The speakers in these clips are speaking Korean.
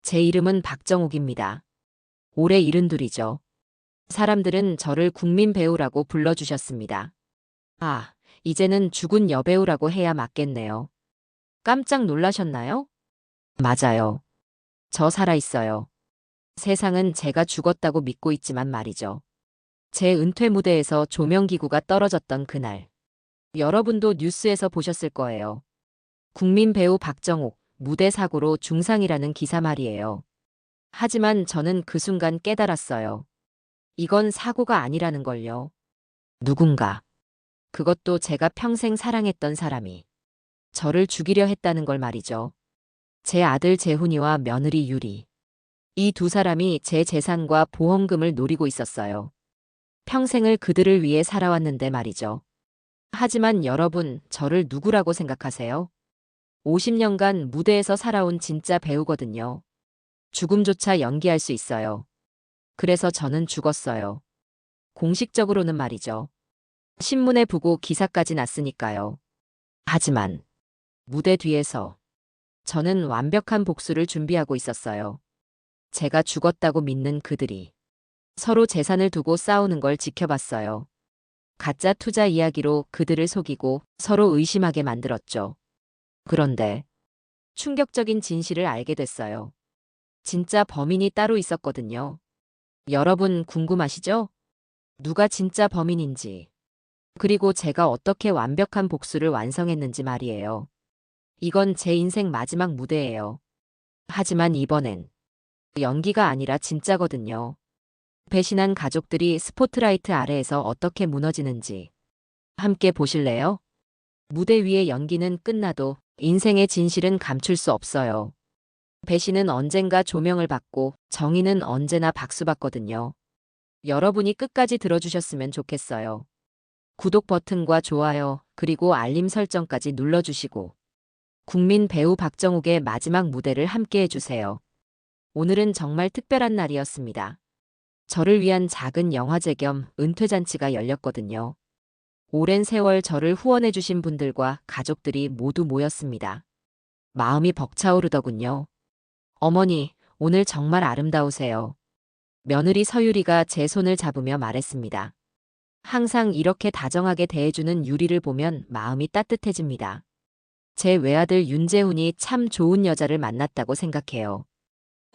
제 이름은 박정욱입니다. 올해 72이죠. 사람들은 저를 국민 배우라고 불러주셨습니다. 아, 이제는 죽은 여배우라고 해야 맞겠네요. 깜짝 놀라셨나요? 맞아요. 저 살아있어요. 세상은 제가 죽었다고 믿고 있지만 말이죠. 제 은퇴 무대에서 조명기구가 떨어졌던 그날. 여러분도 뉴스에서 보셨을 거예요. 국민 배우 박정욱, 무대 사고로 중상이라는 기사 말이에요. 하지만 저는 그 순간 깨달았어요. 이건 사고가 아니라는 걸요. 누군가, 그것도 제가 평생 사랑했던 사람이 저를 죽이려 했다는 걸 말이죠. 제 아들 재훈이와 며느리 유리. 이 두 사람이 제 재산과 보험금을 노리고 있었어요. 평생을 그들을 위해 살아왔는데 말이죠. 하지만 여러분, 저를 누구라고 생각하세요? 50년간 무대에서 살아온 진짜 배우거든요. 죽음조차 연기할 수 있어요. 그래서 저는 죽었어요. 공식적으로는 말이죠. 신문에 보고 기사까지 났으니까요. 하지만 무대 뒤에서 저는 완벽한 복수를 준비하고 있었어요. 제가 죽었다고 믿는 그들이 서로 재산을 두고 싸우는 걸 지켜봤어요. 가짜 투자 이야기로 그들을 속이고 서로 의심하게 만들었죠. 그런데 충격적인 진실을 알게 됐어요. 진짜 범인이 따로 있었거든요. 여러분 궁금하시죠? 누가 진짜 범인인지, 그리고 제가 어떻게 완벽한 복수를 완성했는지 말이에요. 이건 제 인생 마지막 무대예요. 하지만 이번엔 연기가 아니라 진짜거든요. 배신한 가족들이 스포트라이트 아래에서 어떻게 무너지는지 함께 보실래요? 무대 위의 연기는 끝나도 인생의 진실은 감출 수 없어요. 배신은 언젠가 조명을 받고 정의는 언제나 박수받거든요. 여러분이 끝까지 들어주셨으면 좋겠어요. 구독 버튼과 좋아요, 그리고 알림 설정까지 눌러주시고 국민 배우 박정욱의 마지막 무대를 함께 해주세요. 오늘은 정말 특별한 날이었습니다. 저를 위한 작은 영화제 겸 은퇴잔치가 열렸거든요. 오랜 세월 저를 후원해주신 분들과 가족들이 모두 모였습니다. 마음이 벅차오르더군요. 어머니, 오늘 정말 아름다우세요. 며느리 서유리가 제 손을 잡으며 말했습니다. 항상 이렇게 다정하게 대해주는 유리를 보면 마음이 따뜻해집니다. 제 외아들 윤재훈이 참 좋은 여자를 만났다고 생각해요.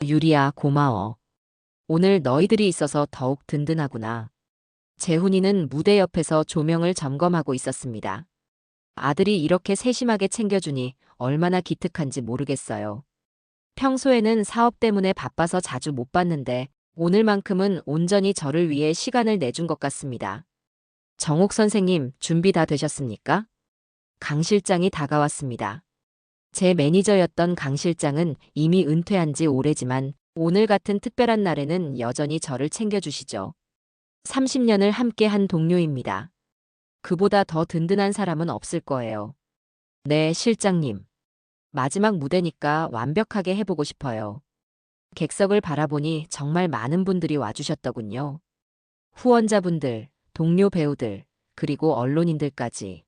유리야, 고마워. 오늘 너희들이 있어서 더욱 든든하구나. 재훈이는 무대 옆에서 조명을 점검하고 있었습니다. 아들이 이렇게 세심하게 챙겨주니 얼마나 기특한지 모르겠어요. 평소에는 사업 때문에 바빠서 자주 못 봤는데 오늘만큼은 온전히 저를 위해 시간을 내준 것 같습니다. 정옥 선생님, 준비 다 되셨습니까? 강 실장이 다가왔습니다. 제 매니저였던 강 실장은 이미 은퇴한 지 오래지만 오늘 같은 특별한 날에는 여전히 저를 챙겨주시죠. 30년을 함께한 동료입니다. 그보다 더 든든한 사람은 없을 거예요. 네, 실장님. 마지막 무대니까 완벽하게 해보고 싶어요. 객석을 바라보니 정말 많은 분들이 와주셨더군요. 후원자분들, 동료 배우들, 그리고 언론인들까지.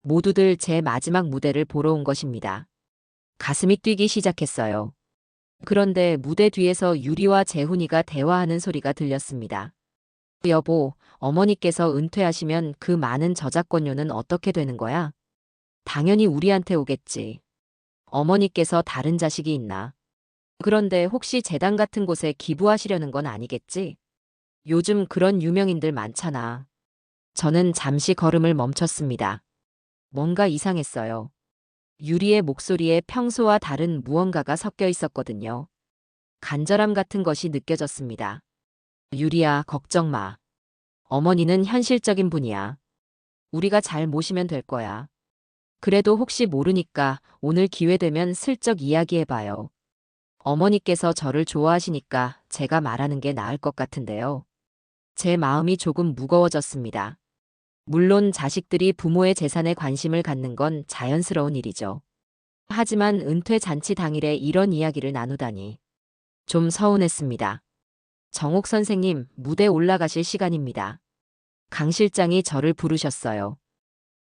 모두들 제 마지막 무대를 보러 온 것입니다. 가슴이 뛰기 시작했어요. 그런데 무대 뒤에서 유리와 재훈이가 대화하는 소리가 들렸습니다. 여보, 어머니께서 은퇴하시면 그 많은 저작권료는 어떻게 되는 거야? 당연히 우리한테 오겠지. 어머니께서 다른 자식이 있나? 그런데 혹시 재단 같은 곳에 기부하시려는 건 아니겠지? 요즘 그런 유명인들 많잖아. 저는 잠시 걸음을 멈췄습니다. 뭔가 이상했어요. 유리의 목소리에 평소와 다른 무언가가 섞여 있었거든요. 간절함 같은 것이 느껴졌습니다. 유리야, 걱정 마. 어머니는 현실적인 분이야. 우리가 잘 모시면 될 거야. 그래도 혹시 모르니까 오늘 기회 되면 슬쩍 이야기해봐요. 어머니께서 저를 좋아하시니까 제가 말하는 게 나을 것 같은데요. 제 마음이 조금 무거워졌습니다. 물론 자식들이 부모의 재산에 관심을 갖는 건 자연스러운 일이죠. 하지만 은퇴 잔치 당일에 이런 이야기를 나누다니 좀 서운했습니다. 정옥 선생님, 무대 올라가실 시간입니다. 강 실장이 저를 부르셨어요.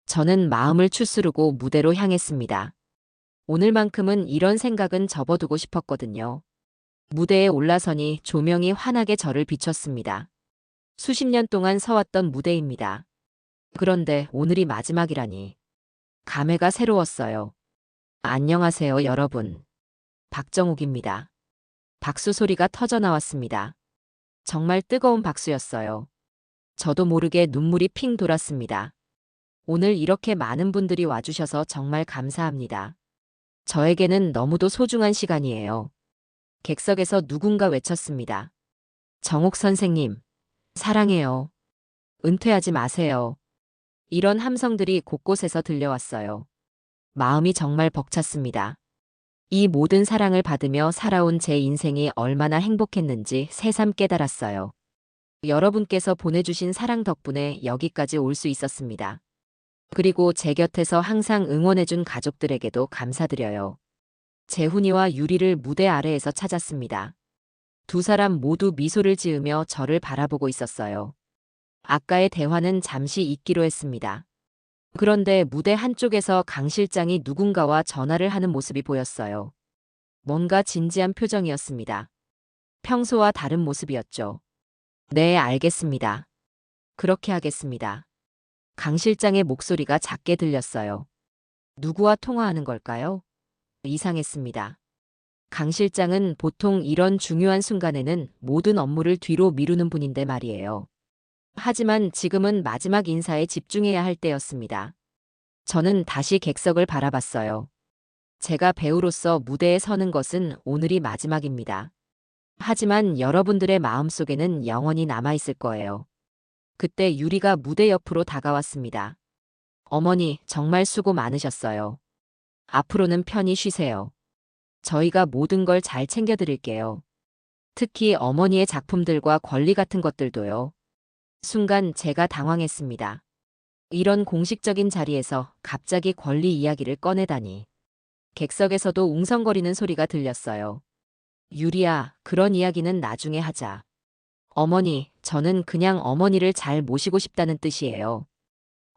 저는 마음을 추스르고 무대로 향했습니다. 오늘만큼은 이런 생각은 접어두고 싶었거든요. 무대에 올라서니 조명이 환하게 저를 비췄습니다. 수십 년 동안 서왔던 무대입니다. 그런데 오늘이 마지막이라니. 감회가 새로웠어요. 안녕하세요, 여러분. 박정욱입니다. 박수 소리가 터져 나왔습니다. 정말 뜨거운 박수였어요. 저도 모르게 눈물이 핑 돌았습니다. 오늘 이렇게 많은 분들이 와주셔서 정말 감사합니다. 저에게는 너무도 소중한 시간이에요. 객석에서 누군가 외쳤습니다. 정옥 선생님, 사랑해요. 은퇴하지 마세요. 이런 함성들이 곳곳에서 들려왔어요. 마음이 정말 벅찼습니다. 이 모든 사랑을 받으며 살아온 제 인생이 얼마나 행복했는지 새삼 깨달았어요. 여러분께서 보내주신 사랑 덕분에 여기까지 올 수 있었습니다. 그리고 제 곁에서 항상 응원해준 가족들에게도 감사드려요. 재훈이와 유리를 무대 아래에서 찾았습니다. 두 사람 모두 미소를 지으며 저를 바라보고 있었어요. 아까의 대화는 잠시 잊기로 했습니다. 그런데 무대 한쪽에서 강 실장이 누군가와 전화를 하는 모습이 보였어요. 뭔가 진지한 표정이었습니다. 평소와 다른 모습이었죠. 네, 알겠습니다. 그렇게 하겠습니다. 강 실장의 목소리가 작게 들렸어요. 누구와 통화하는 걸까요? 이상했습니다. 강 실장은 보통 이런 중요한 순간에는 모든 업무를 뒤로 미루는 분인데 말이에요. 하지만 지금은 마지막 인사에 집중해야 할 때였습니다. 저는 다시 객석을 바라봤어요. 제가 배우로서 무대에 서는 것은 오늘이 마지막입니다. 하지만 여러분들의 마음속에는 영원히 남아있을 거예요. 그때 유리가 무대 옆으로 다가왔습니다. 어머니, 정말 수고 많으셨어요. 앞으로는 편히 쉬세요. 저희가 모든 걸 잘 챙겨드릴게요. 특히 어머니의 작품들과 권리 같은 것들도요. 순간 제가 당황했습니다. 이런 공식적인 자리에서 갑자기 권리 이야기를 꺼내다니. 객석에서도 웅성거리는 소리가 들렸어요. 유리야, 그런 이야기는 나중에 하자. 어머니, 저는 그냥 어머니를 잘 모시고 싶다는 뜻이에요.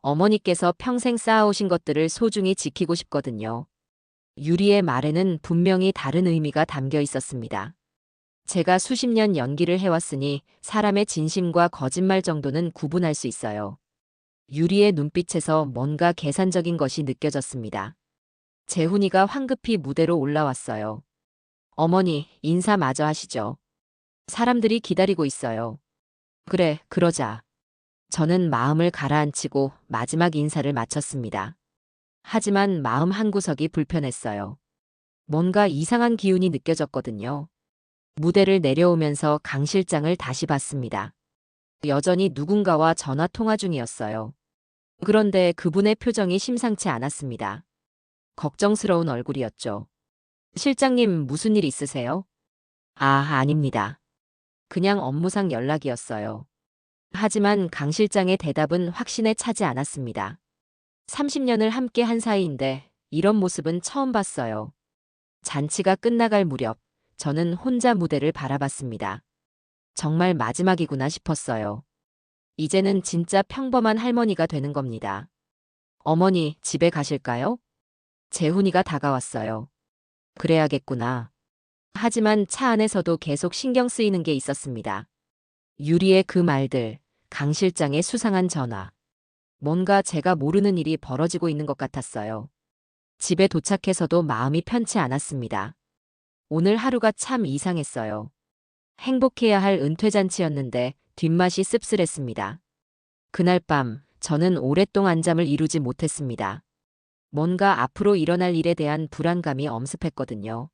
어머니께서 평생 쌓아오신 것들을 소중히 지키고 싶거든요. 유리의 말에는 분명히 다른 의미가 담겨 있었습니다. 제가 수십 년 연기를 해왔으니 사람의 진심과 거짓말 정도는 구분할 수 있어요. 유리의 눈빛에서 뭔가 계산적인 것이 느껴졌습니다. 재훈이가 황급히 무대로 올라왔어요. 어머니, 인사 마저 하시죠. 사람들이 기다리고 있어요. 그래, 그러자. 저는 마음을 가라앉히고 마지막 인사를 마쳤습니다. 하지만 마음 한구석이 불편했어요. 뭔가 이상한 기운이 느껴졌거든요. 무대를 내려오면서 강 실장을 다시 봤습니다. 여전히 누군가와 전화 통화 중이었어요. 그런데 그분의 표정이 심상치 않았습니다. 걱정스러운 얼굴이었죠. 실장님, 무슨 일 있으세요? 아, 아닙니다. 그냥 업무상 연락이었어요. 하지만 강 실장의 대답은 확신에 차지 않았습니다. 30년을 함께 한 사이인데 이런 모습은 처음 봤어요. 잔치가 끝나갈 무렵 저는 혼자 무대를 바라봤습니다. 정말 마지막이구나 싶었어요. 이제는 진짜 평범한 할머니가 되는 겁니다. 어머니, 집에 가실까요? 재훈이가 다가왔어요. 그래야겠구나. 하지만 차 안에서도 계속 신경 쓰이는 게 있었습니다. 유리의 그 말들, 강 실장의 수상한 전화. 뭔가 제가 모르는 일이 벌어지고 있는 것 같았어요. 집에 도착해서도 마음이 편치 않았습니다. 오늘 하루가 참 이상했어요. 행복해야 할 은퇴잔치였는데 뒷맛이 씁쓸했습니다. 그날 밤 저는 오랫동안 잠을 이루지 못했습니다. 뭔가 앞으로 일어날 일에 대한 불안감이 엄습했거든요.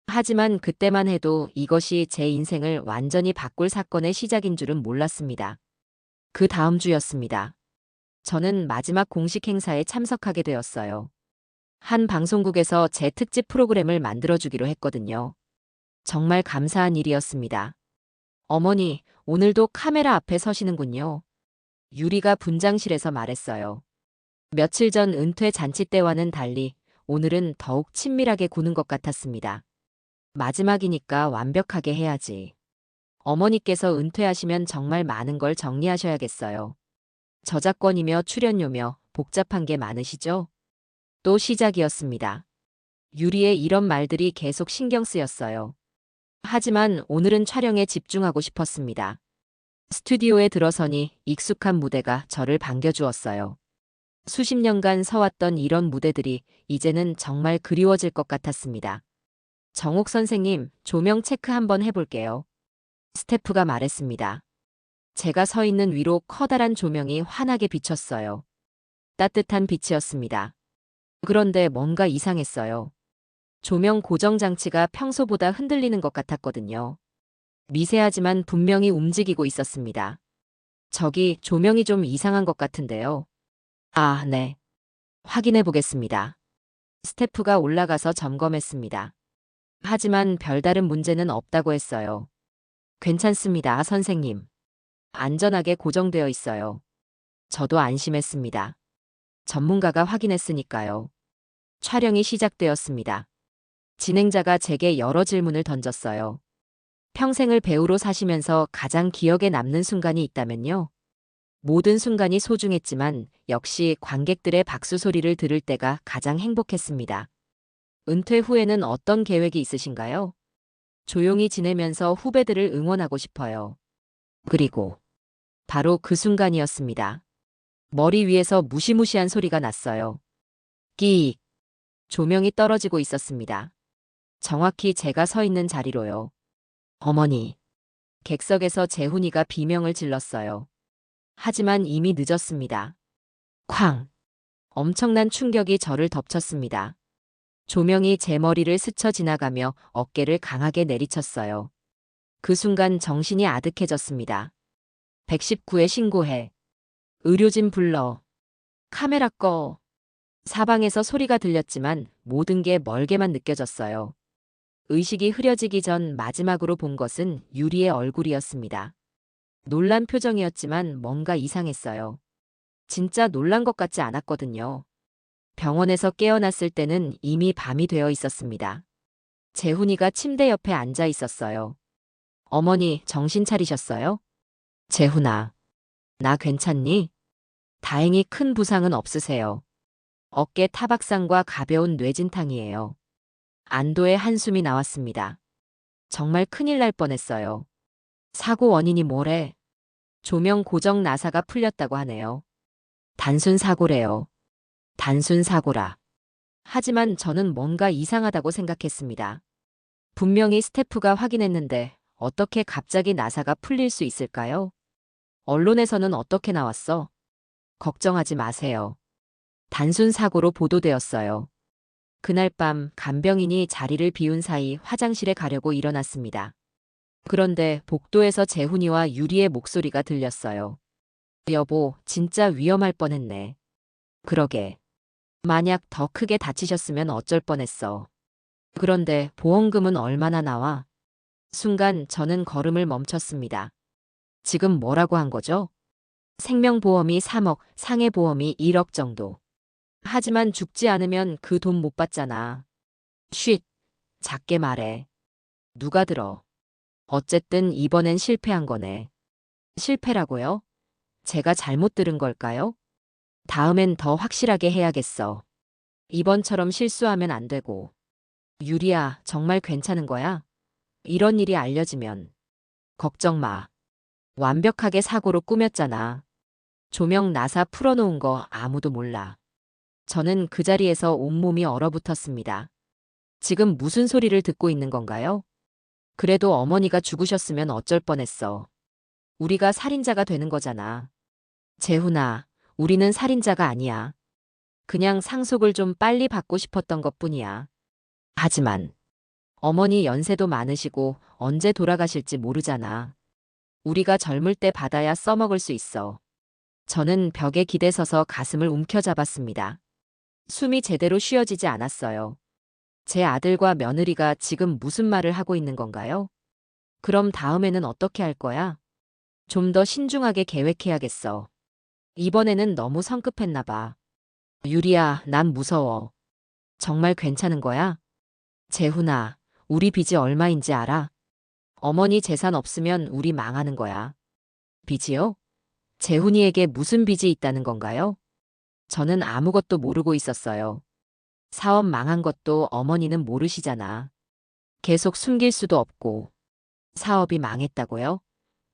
하지만 그때만 해도 이것이 제 인생을 완전히 바꿀 사건의 시작인 줄은 몰랐습니다. 그 다음 주였습니다. 저는 마지막 공식 행사에 참석하게 되었어요. 한 방송국에서 제 특집 프로그램을 만들어주기로 했거든요. 정말 감사한 일이었습니다. 어머니, 오늘도 카메라 앞에 서시는군요. 유리가 분장실에서 말했어요. 며칠 전 은퇴 잔치 때와는 달리 오늘은 더욱 친밀하게 구는 것 같았습니다. 마지막이니까 완벽하게 해야지. 어머니께서 은퇴하시면 정말 많은 걸 정리하셔야겠어요. 저작권이며 출연료며 복잡한 게 많으시죠? 또 시작이었습니다. 유리의 이런 말들이 계속 신경 쓰였어요. 하지만 오늘은 촬영에 집중하고 싶었습니다. 스튜디오에 들어서니 익숙한 무대가 저를 반겨주었어요. 수십 년간 서왔던 이런 무대들이 이제는 정말 그리워질 것 같았습니다. 정옥 선생님, 조명 체크 한번 해볼게요. 스태프가 말했습니다. 제가 서 있는 위로 커다란 조명이 환하게 비쳤어요. 따뜻한 빛이었습니다. 그런데 뭔가 이상했어요. 조명 고정 장치가 평소보다 흔들리는 것 같았거든요. 미세하지만 분명히 움직이고 있었습니다. 저기 조명이 좀 이상한 것 같은데요. 아, 네. 확인해 보겠습니다. 스태프가 올라가서 점검했습니다. 하지만 별다른 문제는 없다고 했어요. 괜찮습니다, 선생님. 안전하게 고정되어 있어요. 저도 안심했습니다. 전문가가 확인했으니까요. 촬영이 시작되었습니다. 진행자가 제게 여러 질문을 던졌어요. 평생을 배우로 사시면서 가장 기억에 남는 순간이 있다면요? 모든 순간이 소중했지만 역시 관객들의 박수 소리를 들을 때가 가장 행복했습니다. 은퇴 후에는 어떤 계획이 있으신가요? 조용히 지내면서 후배들을 응원하고 싶어요. 그리고 바로 그 순간이었습니다. 머리 위에서 무시무시한 소리가 났어요. 끼익. 조명이 떨어지고 있었습니다. 정확히 제가 서 있는 자리로요. 어머니. 객석에서 재훈이가 비명을 질렀어요. 하지만 이미 늦었습니다. 쾅! 엄청난 충격이 저를 덮쳤습니다. 조명이 제 머리를 스쳐 지나가며 어깨를 강하게 내리쳤어요. 그 순간 정신이 아득해졌습니다. 119에 신고해. 의료진 불러. 카메라 꺼. 사방에서 소리가 들렸지만 모든 게 멀게만 느껴졌어요. 의식이 흐려지기 전 마지막으로 본 것은 유리의 얼굴이었습니다. 놀란 표정이었지만 뭔가 이상했어요. 진짜 놀란 것 같지 않았거든요. 병원에서 깨어났을 때는 이미 밤이 되어 있었습니다. 재훈이가 침대 옆에 앉아 있었어요. 어머니, 정신 차리셨어요? 재훈아, 나 괜찮니? 다행히 큰 부상은 없으세요. 어깨 타박상과 가벼운 뇌진탕이에요. 안도의 한숨이 나왔습니다. 정말 큰일 날 뻔했어요. 사고 원인이 뭐래? 조명 고정 나사가 풀렸다고 하네요. 단순 사고래요. 단순 사고라. 하지만 저는 뭔가 이상하다고 생각했습니다. 분명히 스태프가 확인했는데 어떻게 갑자기 나사가 풀릴 수 있을까요? 언론에서는 어떻게 나왔어? 걱정하지 마세요. 단순 사고로 보도되었어요. 그날 밤 간병인이 자리를 비운 사이 화장실에 가려고 일어났습니다. 그런데 복도에서 재훈이와 유리의 목소리가 들렸어요. 여보, 진짜 위험할 뻔했네. 그러게. 만약 더 크게 다치셨으면 어쩔 뻔했어. 그런데 보험금은 얼마나 나와? 순간 저는 걸음을 멈췄습니다. 지금 뭐라고 한 거죠? 생명보험이 3억, 상해보험이 1억 정도. 하지만 죽지 않으면 그 돈 못 받잖아. 쉿, 작게 말해. 누가 들어. 어쨌든 이번엔 실패한 거네. 실패라고요? 제가 잘못 들은 걸까요? 다음엔 더 확실하게 해야겠어. 이번처럼 실수하면 안 되고. 유리야, 정말 괜찮은 거야? 이런 일이 알려지면. 걱정 마. 완벽하게 사고로 꾸몄잖아. 조명 나사 풀어놓은 거 아무도 몰라. 저는 그 자리에서 온몸이 얼어붙었습니다. 지금 무슨 소리를 듣고 있는 건가요? 그래도 어머니가 죽으셨으면 어쩔 뻔했어. 우리가 살인자가 되는 거잖아. 재훈아, 우리는 살인자가 아니야. 그냥 상속을 좀 빨리 받고 싶었던 것뿐이야. 하지만 어머니 연세도 많으시고 언제 돌아가실지 모르잖아. 우리가 젊을 때 받아야 써먹을 수 있어. 저는 벽에 기대서서 가슴을 움켜잡았습니다. 숨이 제대로 쉬어지지 않았어요. 제 아들과 며느리가 지금 무슨 말을 하고 있는 건가요? 그럼 다음에는 어떻게 할 거야? 좀 더 신중하게 계획해야겠어. 이번에는 너무 성급했나 봐. 유리야, 난 무서워. 정말 괜찮은 거야? 재훈아, 우리 빚이 얼마인지 알아? 어머니 재산 없으면 우리 망하는 거야. 빚이요? 재훈이에게 무슨 빚이 있다는 건가요? 저는 아무것도 모르고 있었어요. 사업 망한 것도 어머니는 모르시잖아. 계속 숨길 수도 없고. 사업이 망했다고요?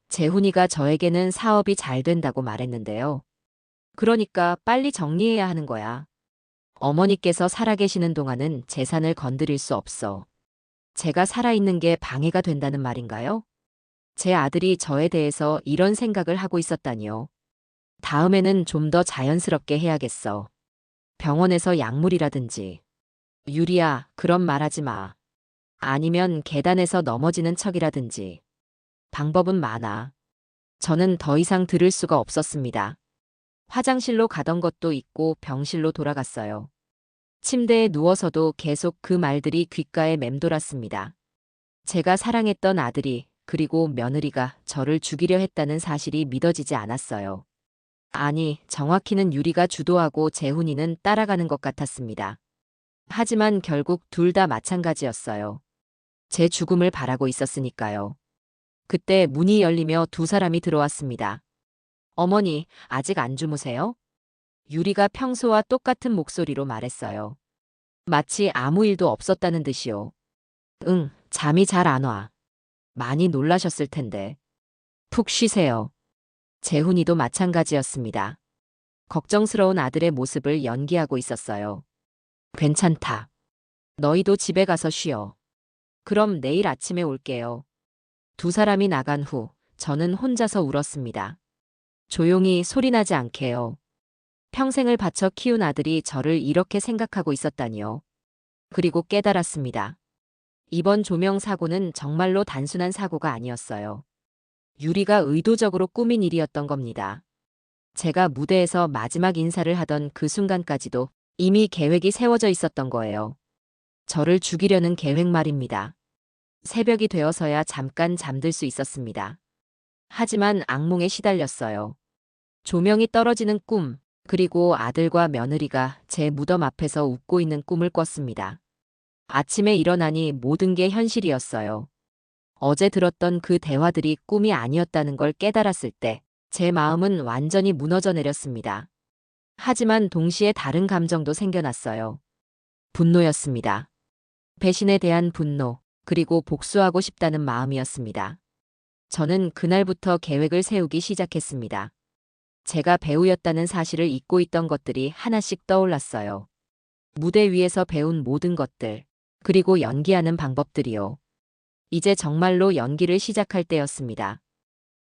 재훈이가 저에게는 사업이 잘 된다고 말했는데요. 그러니까 빨리 정리해야 하는 거야. 어머니께서 살아계시는 동안은 재산을 건드릴 수 없어. 제가 살아있는 게 방해가 된다는 말인가요? 제 아들이 저에 대해서 이런 생각을 하고 있었다니요. 다음에는 좀 더 자연스럽게 해야겠어. 병원에서 약물이라든지. 유리야, 그런 말 하지 마. 아니면 계단에서 넘어지는 척이라든지. 방법은 많아. 저는 더 이상 들을 수가 없었습니다. 화장실로 가던 것도 있고 병실로 돌아갔어요. 침대에 누워서도 계속 그 말들이 귓가에 맴돌았습니다. 제가 사랑했던 아들이 그리고 며느리가 저를 죽이려 했다는 사실이 믿어지지 않았어요. 아니, 정확히는 유리가 주도하고 재훈이는 따라가는 것 같았습니다. 하지만 결국 둘 다 마찬가지였어요. 제 죽음을 바라고 있었으니까요. 그때 문이 열리며 두 사람이 들어왔습니다. 어머니, 아직 안 주무세요? 유리가 평소와 똑같은 목소리로 말했어요. 마치 아무 일도 없었다는 듯이요. 응, 잠이 잘 안 와. 많이 놀라셨을 텐데. 푹 쉬세요. 재훈이도 마찬가지였습니다. 걱정스러운 아들의 모습을 연기하고 있었어요. 괜찮다. 너희도 집에 가서 쉬어. 그럼 내일 아침에 올게요. 두 사람이 나간 후 저는 혼자서 울었습니다. 조용히 소리나지 않게요. 평생을 바쳐 키운 아들이 저를 이렇게 생각하고 있었다니요. 그리고 깨달았습니다. 이번 조명 사고는 정말로 단순한 사고가 아니었어요. 유리가 의도적으로 꾸민 일이었던 겁니다. 제가 무대에서 마지막 인사를 하던 그 순간까지도 이미 계획이 세워져 있었던 거예요. 저를 죽이려는 계획 말입니다. 새벽이 되어서야 잠깐 잠들 수 있었습니다. 하지만 악몽에 시달렸어요. 조명이 떨어지는 꿈, 그리고 아들과 며느리가 제 무덤 앞에서 웃고 있는 꿈을 꿨습니다. 아침에 일어나니 모든 게 현실이었어요. 어제 들었던 그 대화들이 꿈이 아니었다는 걸 깨달았을 때 제 마음은 완전히 무너져 내렸습니다. 하지만 동시에 다른 감정도 생겨났어요. 분노였습니다. 배신에 대한 분노, 그리고 복수하고 싶다는 마음이었습니다. 저는 그날부터 계획을 세우기 시작했습니다. 제가 배우였다는 사실을 잊고 있던 것들이 하나씩 떠올랐어요. 무대 위에서 배운 모든 것들, 그리고 연기하는 방법들이요. 이제 정말로 연기를 시작할 때였습니다.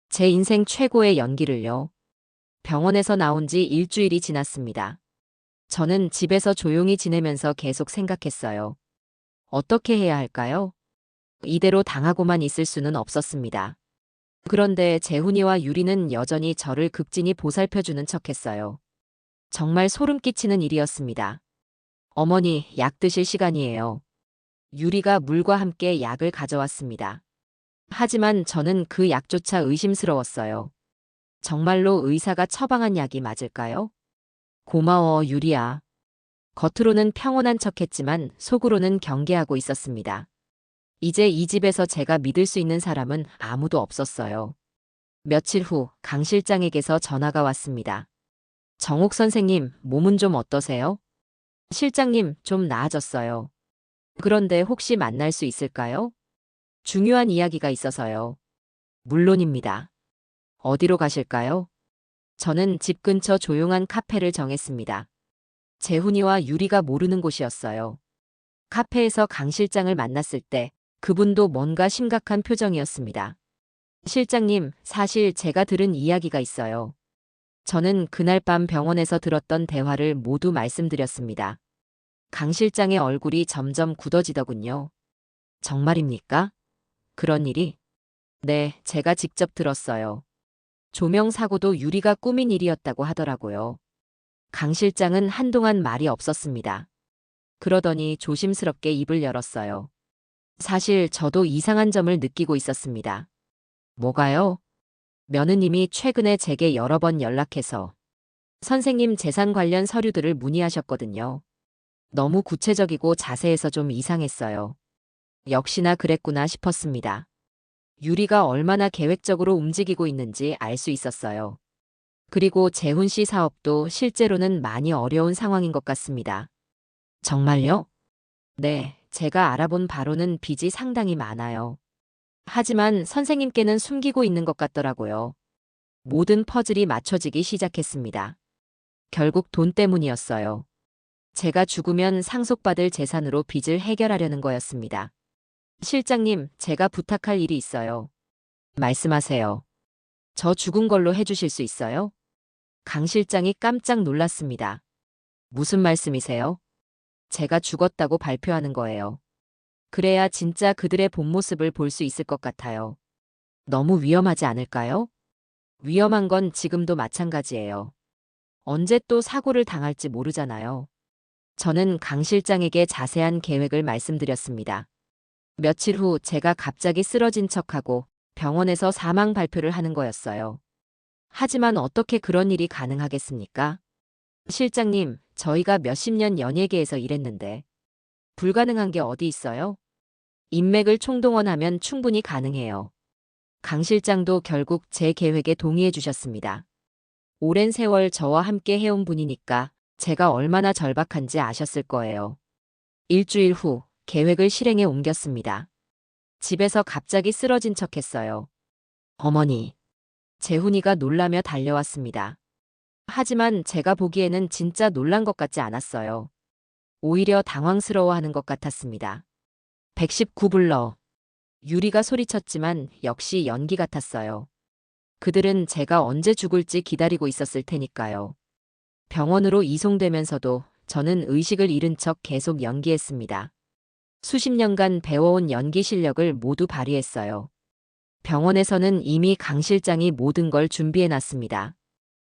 제 인생 최고의 연기를요. 병원에서 나온 지 일주일이 지났습니다. 저는 집에서 조용히 지내면서 계속 생각했어요. 어떻게 해야 할까요? 이대로 당하고만 있을 수는 없었습니다. 그런데 재훈이와 유리는 여전히 저를 극진히 보살펴주는 척했어요. 정말 소름 끼치는 일이었습니다. 어머니, 약 드실 시간이에요. 유리가 물과 함께 약을 가져왔습니다. 하지만 저는 그 약조차 의심스러웠어요. 정말로 의사가 처방한 약이 맞을까요? 고마워, 유리야. 겉으로는 평온한 척했지만 속으로는 경계하고 있었습니다. 이제 이 집에서 제가 믿을 수 있는 사람은 아무도 없었어요. 며칠 후 강 실장에게서 전화가 왔습니다. 정옥 선생님, 몸은 좀 어떠세요? 실장님, 좀 나아졌어요. 그런데 혹시 만날 수 있을까요? 중요한 이야기가 있어서요. 물론입니다. 어디로 가실까요? 저는 집 근처 조용한 카페를 정했습니다. 재훈이와 유리가 모르는 곳이었어요. 카페에서 강 실장을 만났을 때 그분도 뭔가 심각한 표정이었습니다. 실장님, 사실 제가 들은 이야기가 있어요. 저는 그날 밤 병원에서 들었던 대화를 모두 말씀드렸습니다. 강 실장의 얼굴이 점점 굳어지더군요. 정말입니까? 그런 일이? 네, 제가 직접 들었어요. 조명 사고도 유리가 꾸민 일이었다고 하더라고요. 강 실장은 한동안 말이 없었습니다. 그러더니 조심스럽게 입을 열었어요. 사실 저도 이상한 점을 느끼고 있었습니다. 뭐가요? 며느님이 최근에 제게 여러 번 연락해서 선생님 재산 관련 서류들을 문의하셨거든요. 너무 구체적이고 자세해서 좀 이상했어요. 역시나 그랬구나 싶었습니다. 유리가 얼마나 계획적으로 움직이고 있는지 알 수 있었어요. 그리고 재훈 씨 사업도 실제로는 많이 어려운 상황인 것 같습니다. 정말요? 네, 제가 알아본 바로는 빚이 상당히 많아요. 하지만 선생님께는 숨기고 있는 것 같더라고요. 모든 퍼즐이 맞춰지기 시작했습니다. 결국 돈 때문이었어요. 제가 죽으면 상속받을 재산으로 빚을 해결하려는 거였습니다. 실장님, 제가 부탁할 일이 있어요. 말씀하세요. 저 죽은 걸로 해주실 수 있어요? 강 실장이 깜짝 놀랐습니다. 무슨 말씀이세요? 제가 죽었다고 발표하는 거예요. 그래야 진짜 그들의 본 모습을 볼 수 있을 것 같아요. 너무 위험하지 않을까요? 위험한 건 지금도 마찬가지예요. 언제 또 사고를 당할지 모르잖아요. 저는 강 실장에게 자세한 계획을 말씀드렸습니다. 며칠 후 제가 갑자기 쓰러진 척하고 병원에서 사망 발표를 하는 거였어요. 하지만 어떻게 그런 일이 가능하겠습니까? 실장님, 저희가 몇십 년 연예계에서 일했는데 불가능한 게 어디 있어요? 인맥을 총동원하면 충분히 가능해요. 강 실장도 결국 제 계획에 동의해 주셨습니다. 오랜 세월 저와 함께 해온 분이니까 제가 얼마나 절박한지 아셨을 거예요. 일주일 후 계획을 실행에 옮겼습니다. 집에서 갑자기 쓰러진 척했어요. 어머니. 재훈이가 놀라며 달려왔습니다. 하지만 제가 보기에는 진짜 놀란 것 같지 않았어요. 오히려 당황스러워하는 것 같았습니다. 119불러. 유리가 소리쳤지만 역시 연기 같았어요. 그들은 제가 언제 죽을지 기다리고 있었을 테니까요. 병원으로 이송되면서도 저는 의식을 잃은 척 계속 연기했습니다. 수십 년간 배워온 연기 실력을 모두 발휘했어요. 병원에서는 이미 강 실장이 모든 걸 준비해 놨습니다.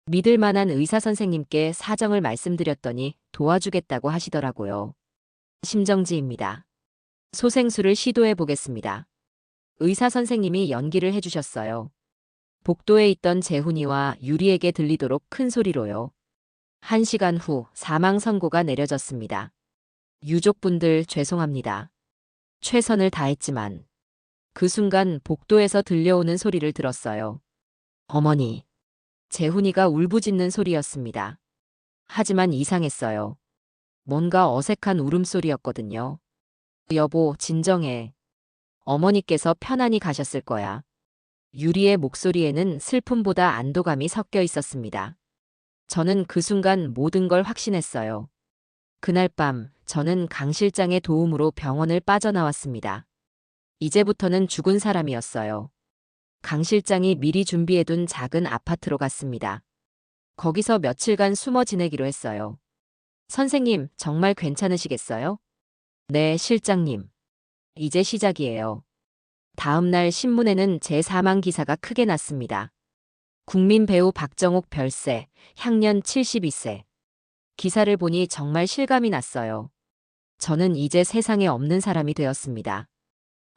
믿을 만한 의사 선생님께 사정을 말씀드렸더니 도와주겠다고 하시더라고요. 심정지입니다. 소생술을 시도해 보겠습니다. 의사 선생님이 연기를 해주셨어요. 복도에 있던 재훈이와 유리에게 들리도록 큰 소리로요. 1시간 후 사망 선고가 내려졌습니다. 유족분들 죄송합니다. 최선을 다했지만 그 순간 복도에서 들려오는 소리를 들었어요. 어머니. 재훈이가 울부짖는 소리였습니다. 하지만 이상했어요. 뭔가 어색한 울음소리였거든요. 여보, 진정해. 어머니께서 편안히 가셨을 거야. 유리의 목소리에는 슬픔보다 안도감이 섞여 있었습니다. 저는 그 순간 모든 걸 확신했어요. 그날 밤 저는 강 실장의 도움으로 병원을 빠져나왔습니다. 이제부터는 죽은 사람이었어요. 강 실장이 미리 준비해둔 작은 아파트로 갔습니다. 거기서 며칠간 숨어 지내기로 했어요. 선생님, 정말 괜찮으시겠어요? 네, 실장님. 이제 시작이에요. 다음 날 신문에는 제 사망 기사가 크게 났습니다. 국민 배우 박정욱 별세, 향년 72세. 기사를 보니 정말 실감이 났어요. 저는 이제 세상에 없는 사람이 되었습니다.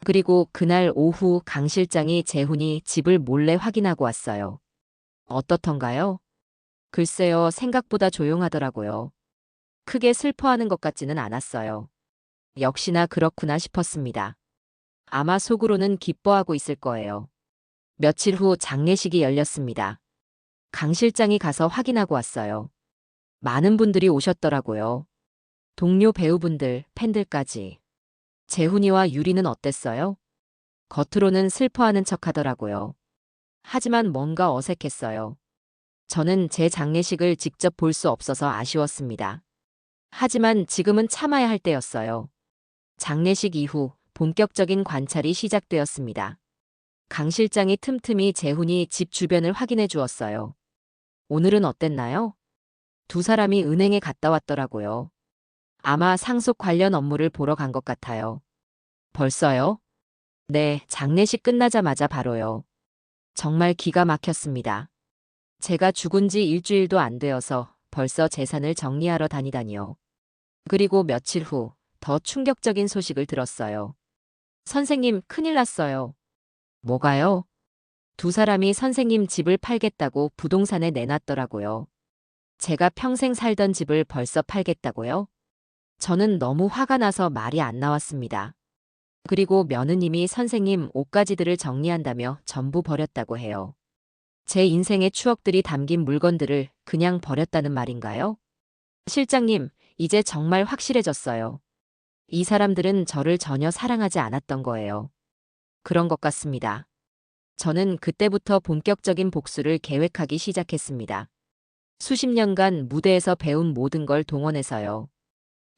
그리고 그날 오후 강 실장이 재훈이 집을 몰래 확인하고 왔어요. 어떻던가요? 글쎄요, 생각보다 조용하더라고요. 크게 슬퍼하는 것 같지는 않았어요. 역시나 그렇구나 싶었습니다. 아마 속으로는 기뻐하고 있을 거예요. 며칠 후 장례식이 열렸습니다. 강 실장이 가서 확인하고 왔어요. 많은 분들이 오셨더라고요. 동료 배우분들, 팬들까지. 재훈이와 유리는 어땠어요? 겉으로는 슬퍼하는 척 하더라고요. 하지만 뭔가 어색했어요. 저는 제 장례식을 직접 볼 수 없어서 아쉬웠습니다. 하지만 지금은 참아야 할 때였어요. 장례식 이후 본격적인 관찰이 시작되었습니다. 강 실장이 틈틈이 재훈이 집 주변을 확인해 주었어요. 오늘은 어땠나요? 두 사람이 은행에 갔다 왔더라고요. 아마 상속 관련 업무를 보러 간 것 같아요. 벌써요? 네, 장례식 끝나자마자 바로요. 정말 기가 막혔습니다. 제가 죽은 지 일주일도 안 되어서 벌써 재산을 정리하러 다니다니요. 그리고 며칠 후 더 충격적인 소식을 들었어요. 선생님, 큰일 났어요. 뭐가요? 두 사람이 선생님 집을 팔겠다고 부동산에 내놨더라고요. 제가 평생 살던 집을 벌써 팔겠다고요? 저는 너무 화가 나서 말이 안 나왔습니다. 그리고 며느님이 선생님 옷가지들을 정리한다며 전부 버렸다고 해요. 제 인생의 추억들이 담긴 물건들을 그냥 버렸다는 말인가요? 실장님, 이제 정말 확실해졌어요. 이 사람들은 저를 전혀 사랑하지 않았던 거예요. 그런 것 같습니다. 저는 그때부터 본격적인 복수를 계획하기 시작했습니다. 수십 년간 무대에서 배운 모든 걸 동원해서요.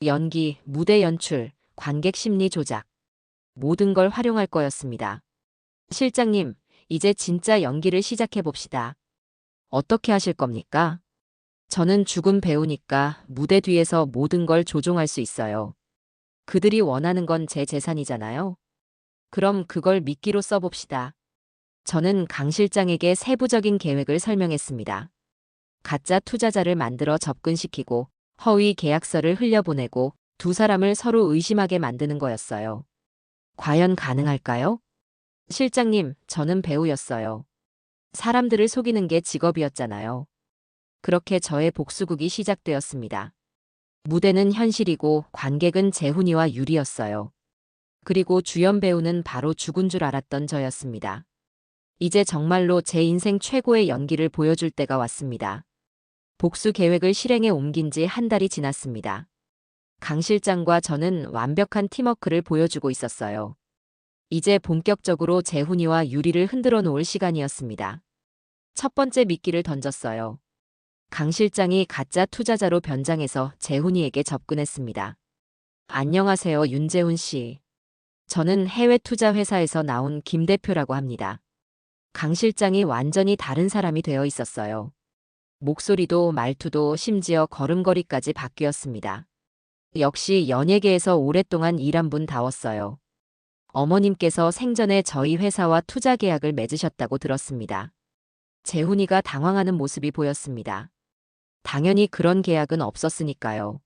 연기, 무대 연출, 관객 심리 조작, 모든 걸 활용할 거였습니다. 실장님, 이제 진짜 연기를 시작해 봅시다. 어떻게 하실 겁니까? 저는 죽은 배우니까 무대 뒤에서 모든 걸 조종할 수 있어요. 그들이 원하는 건 제 재산이잖아요. 그럼 그걸 미끼로 써봅시다. 저는 강 실장에게 세부적인 계획을 설명했습니다. 가짜 투자자를 만들어 접근시키고 허위 계약서를 흘려보내고 두 사람을 서로 의심하게 만드는 거였어요. 과연 가능할까요? 실장님, 저는 배우였어요. 사람들을 속이는 게 직업이었잖아요. 그렇게 저의 복수극이 시작되었습니다. 무대는 현실이고 관객은 재훈이와 유리였어요. 그리고 주연 배우는 바로 죽은 줄 알았던 저였습니다. 이제 정말로 제 인생 최고의 연기를 보여줄 때가 왔습니다. 복수 계획을 실행에 옮긴 지 한 달이 지났습니다. 강 실장과 저는 완벽한 팀워크를 보여주고 있었어요. 이제 본격적으로 재훈이와 유리를 흔들어 놓을 시간이었습니다. 첫 번째 미끼를 던졌어요. 강 실장이 가짜 투자자로 변장해서 재훈이에게 접근했습니다. 안녕하세요, 윤재훈 씨. 저는 해외 투자 회사에서 나온 김 대표라고 합니다. 강 실장이 완전히 다른 사람이 되어 있었어요. 목소리도 말투도 심지어 걸음걸이까지 바뀌었습니다. 역시 연예계에서 오랫동안 일한 분다웠어요. 어머님께서 생전에 저희 회사와 투자 계약을 맺으셨다고 들었습니다. 재훈이가 당황하는 모습이 보였습니다. 당연히 그런 계약은 없었으니까요.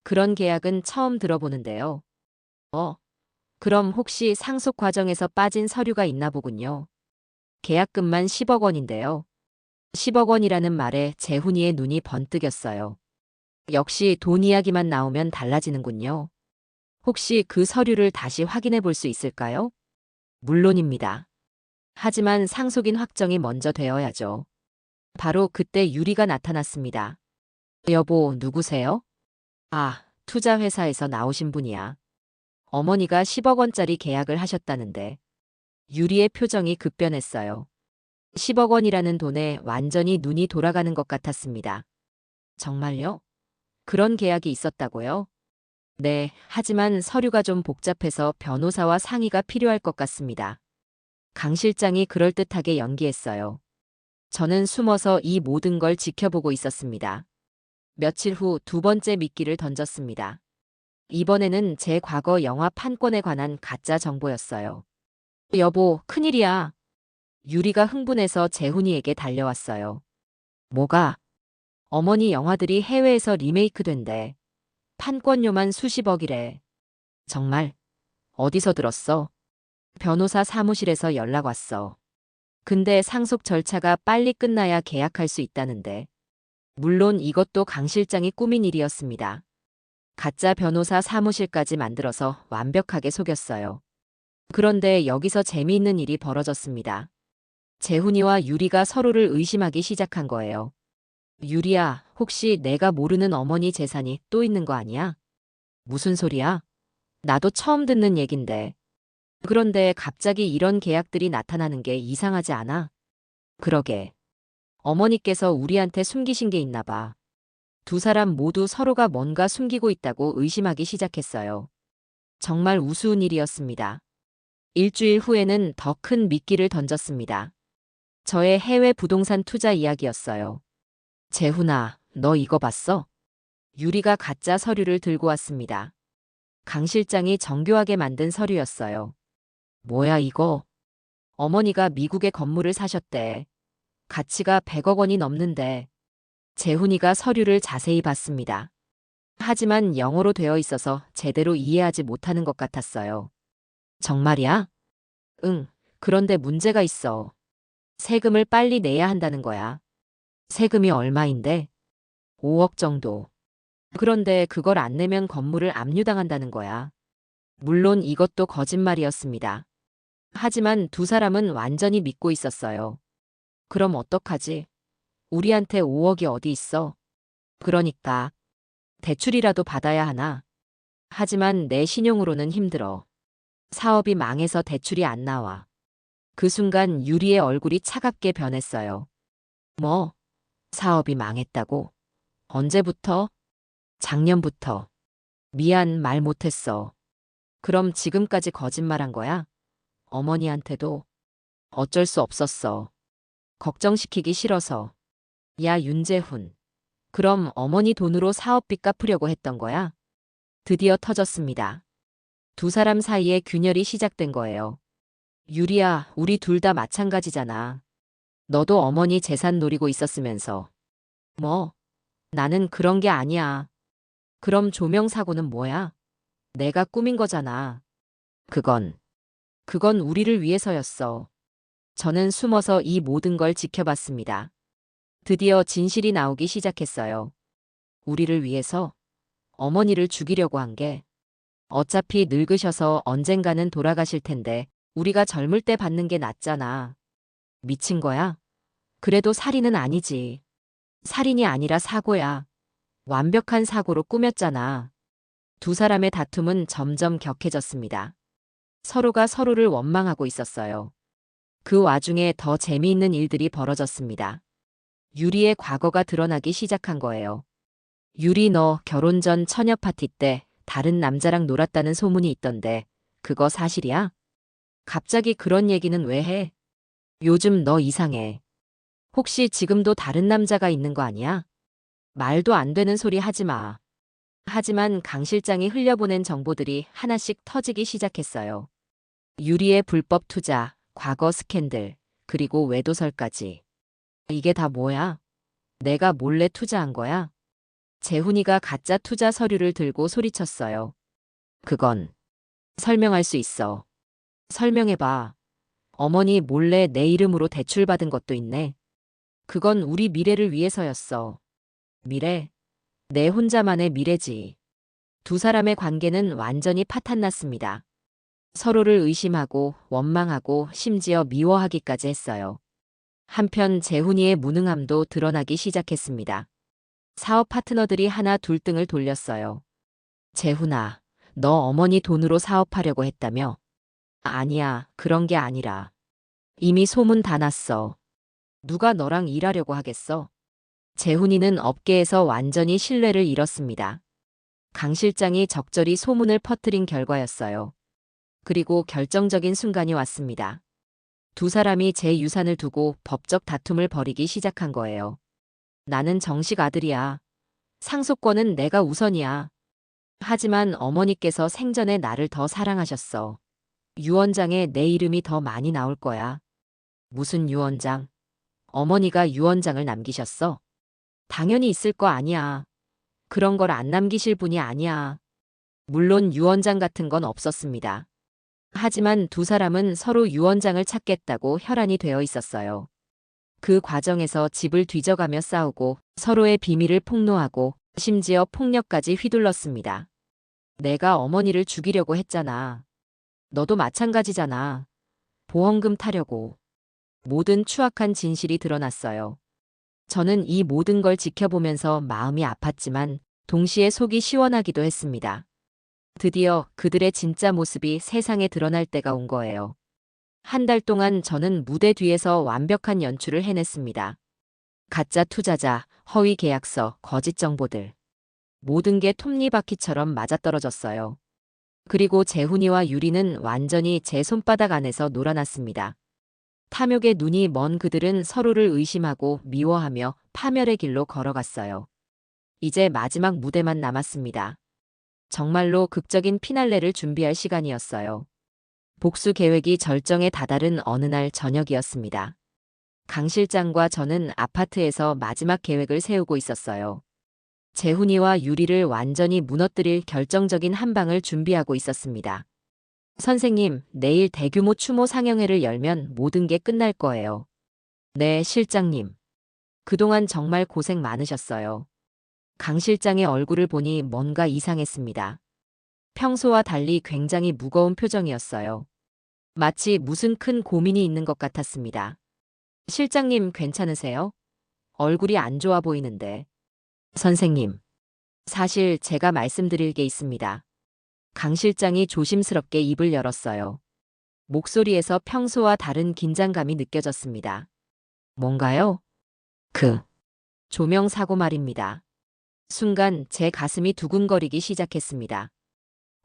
그런 계약은 처음 들어보는데요. 그럼 혹시 상속 과정에서 빠진 서류가 있나 보군요. 계약금만 10억 원인데요. 10억 원이라는 말에 재훈이의 눈이 번뜩였어요. 역시 돈 이야기만 나오면 달라지는군요. 혹시 그 서류를 다시 확인해 볼 수 있을까요? 물론입니다. 하지만 상속인 확정이 먼저 되어야죠. 바로 그때 유리가 나타났습니다. 여보, 누구세요? 아, 투자회사에서 나오신 분이야. 어머니가 10억 원짜리 계약을 하셨다는데. 유리의 표정이 급변했어요. 10억 원이라는 돈에 완전히 눈이 돌아가는 것 같았습니다. 정말요? 그런 계약이 있었다고요? 네, 하지만 서류가 좀 복잡해서 변호사와 상의가 필요할 것 같습니다. 강 실장이 그럴듯하게 연기했어요. 저는 숨어서 이 모든 걸 지켜보고 있었습니다. 며칠 후 두 번째 미끼를 던졌습니다. 이번에는 제 과거 영화 판권에 관한 가짜 정보였어요. 여보, 큰일이야. 유리가 흥분해서 재훈이에게 달려왔어요. 뭐가? 어머니 영화들이 해외에서 리메이크 된대. 판권료만 수십억이래. 정말? 어디서 들었어? 변호사 사무실에서 연락 왔어. 근데 상속 절차가 빨리 끝나야 계약할 수 있다는데. 물론 이것도 강 실장이 꾸민 일이었습니다. 가짜 변호사 사무실까지 만들어서 완벽하게 속였어요. 그런데 여기서 재미있는 일이 벌어졌습니다. 재훈이와 유리가 서로를 의심하기 시작한 거예요. 유리야, 혹시 내가 모르는 어머니 재산이 또 있는 거 아니야? 무슨 소리야? 나도 처음 듣는 얘긴데. 그런데 갑자기 이런 계약들이 나타나는 게 이상하지 않아? 그러게. 어머니께서 우리한테 숨기신 게 있나 봐. 두 사람 모두 서로가 뭔가 숨기고 있다고 의심하기 시작했어요. 정말 우스운 일이었습니다. 일주일 후에는 더 큰 미끼를 던졌습니다. 저의 해외 부동산 투자 이야기였어요. 재훈아, 너 이거 봤어? 유리가 가짜 서류를 들고 왔습니다. 강 실장이 정교하게 만든 서류였어요. 뭐야 이거? 어머니가 미국에 건물을 사셨대. 가치가 100억 원이 넘는데. 재훈이가 서류를 자세히 봤습니다. 하지만 영어로 되어 있어서 제대로 이해하지 못하는 것 같았어요. 정말이야? 응, 그런데 문제가 있어. 세금을 빨리 내야 한다는 거야. 세금이 얼마인데? 5억 정도. 그런데 그걸 안 내면 건물을 압류당한다는 거야. 물론 이것도 거짓말이었습니다. 하지만 두 사람은 완전히 믿고 있었어요. 그럼 어떡하지? 우리한테 5억이 어디 있어? 그러니까 대출이라도 받아야 하나? 하지만 내 신용으로는 힘들어. 사업이 망해서 대출이 안 나와. 그 순간 유리의 얼굴이 차갑게 변했어요. 뭐? 사업이 망했다고? 언제부터? 작년부터. 미안, 말 못했어. 그럼 지금까지 거짓말한 거야? 어머니한테도? 어쩔 수 없었어. 걱정시키기 싫어서. 야, 윤재훈. 그럼 어머니 돈으로 사업비 갚으려고 했던 거야? 드디어 터졌습니다. 두 사람 사이에 균열이 시작된 거예요. 유리야, 우리 둘 다 마찬가지잖아. 너도 어머니 재산 노리고 있었으면서. 뭐? 나는 그런 게 아니야. 그럼 조명사고는 뭐야? 내가 꾸민 거잖아. 그건, 그건 우리를 위해서였어. 저는 숨어서 이 모든 걸 지켜봤습니다. 드디어 진실이 나오기 시작했어요. 우리를 위해서 어머니를 죽이려고 한 게 어차피 늙으셔서 언젠가는 돌아가실 텐데 우리가 젊을 때 받는 게 낫잖아. 미친 거야? 그래도 살인은 아니지. 살인이 아니라 사고야. 완벽한 사고로 꾸몄잖아. 두 사람의 다툼은 점점 격해졌습니다. 서로가 서로를 원망하고 있었어요. 그 와중에 더 재미있는 일들이 벌어졌습니다. 유리의 과거가 드러나기 시작한 거예요. 유리, 너 결혼 전 처녀 파티 때 다른 남자랑 놀았다는 소문이 있던데 그거 사실이야? 갑자기 그런 얘기는 왜 해? 요즘 너 이상해. 혹시 지금도 다른 남자가 있는 거 아니야? 말도 안 되는 소리 하지 마. 하지만 강 실장이 흘려보낸 정보들이 하나씩 터지기 시작했어요. 유리의 불법 투자, 과거 스캔들, 그리고 외도설까지. 이게 다 뭐야? 내가 몰래 투자한 거야? 재훈이가 가짜 투자 서류를 들고 소리쳤어요. 그건 설명할 수 있어. 설명해봐. 어머니 몰래 내 이름으로 대출받은 것도 있네. 그건 우리 미래를 위해서였어. 미래? 내 혼자만의 미래지. 두 사람의 관계는 완전히 파탄났습니다. 서로를 의심하고 원망하고 심지어 미워하기까지 했어요. 한편 재훈이의 무능함도 드러나기 시작했습니다. 사업 파트너들이 하나 둘 등을 돌렸어요. 재훈아, 너 어머니 돈으로 사업하려고 했다며? 아니야, 그런 게 아니라. 이미 소문 다 났어. 누가 너랑 일하려고 하겠어? 재훈이는 업계에서 완전히 신뢰를 잃었습니다. 강 실장이 적절히 소문을 퍼뜨린 결과였어요. 그리고 결정적인 순간이 왔습니다. 두 사람이 제 유산을 두고 법적 다툼을 벌이기 시작한 거예요. 나는 정식 아들이야. 상속권은 내가 우선이야. 하지만 어머니께서 생전에 나를 더 사랑하셨어. 유언장에 내 이름이 더 많이 나올 거야. 무슨 유언장? 어머니가 유언장을 남기셨어? 당연히 있을 거 아니야. 그런 걸 안 남기실 분이 아니야. 물론 유언장 같은 건 없었습니다. 하지만 두 사람은 서로 유언장을 찾겠다고 혈안이 되어 있었어요. 그 과정에서 집을 뒤져가며 싸우고 서로의 비밀을 폭로하고 심지어 폭력까지 휘둘렀습니다. 내가 어머니를 죽이려고 했잖아. 너도 마찬가지잖아. 보험금 타려고. 모든 추악한 진실이 드러났어요. 저는 이 모든 걸 지켜보면서 마음이 아팠지만 동시에 속이 시원하기도 했습니다. 드디어 그들의 진짜 모습이 세상에 드러날 때가 온 거예요. 한 달 동안 저는 무대 뒤에서 완벽한 연출을 해냈습니다. 가짜 투자자, 허위 계약서, 거짓 정보들. 모든 게 톱니바퀴처럼 맞아떨어졌어요. 그리고 재훈이와 유리는 완전히 제 손바닥 안에서 놀아났습니다. 탐욕의 눈이 먼 그들은 서로를 의심하고 미워하며 파멸의 길로 걸어갔어요. 이제 마지막 무대만 남았습니다. 정말로 극적인 피날레를 준비할 시간이었어요. 복수 계획이 절정에 다다른 어느 날 저녁이었습니다. 강 실장과 저는 아파트에서 마지막 계획을 세우고 있었어요. 재훈이와 유리를 완전히 무너뜨릴 결정적인 한 방을 준비하고 있었습니다. 선생님, 내일 대규모 추모 상영회를 열면 모든 게 끝날 거예요. 네, 실장님. 그동안 정말 고생 많으셨어요. 강 실장의 얼굴을 보니 뭔가 이상했습니다. 평소와 달리 굉장히 무거운 표정이었어요. 마치 무슨 큰 고민이 있는 것 같았습니다. 실장님 괜찮으세요? 얼굴이 안 좋아 보이는데. 선생님, 사실 제가 말씀드릴 게 있습니다. 강 실장이 조심스럽게 입을 열었어요. 목소리에서 평소와 다른 긴장감이 느껴졌습니다. 뭔가요? 그 조명 사고 말입니다. 순간 제 가슴이 두근거리기 시작했습니다.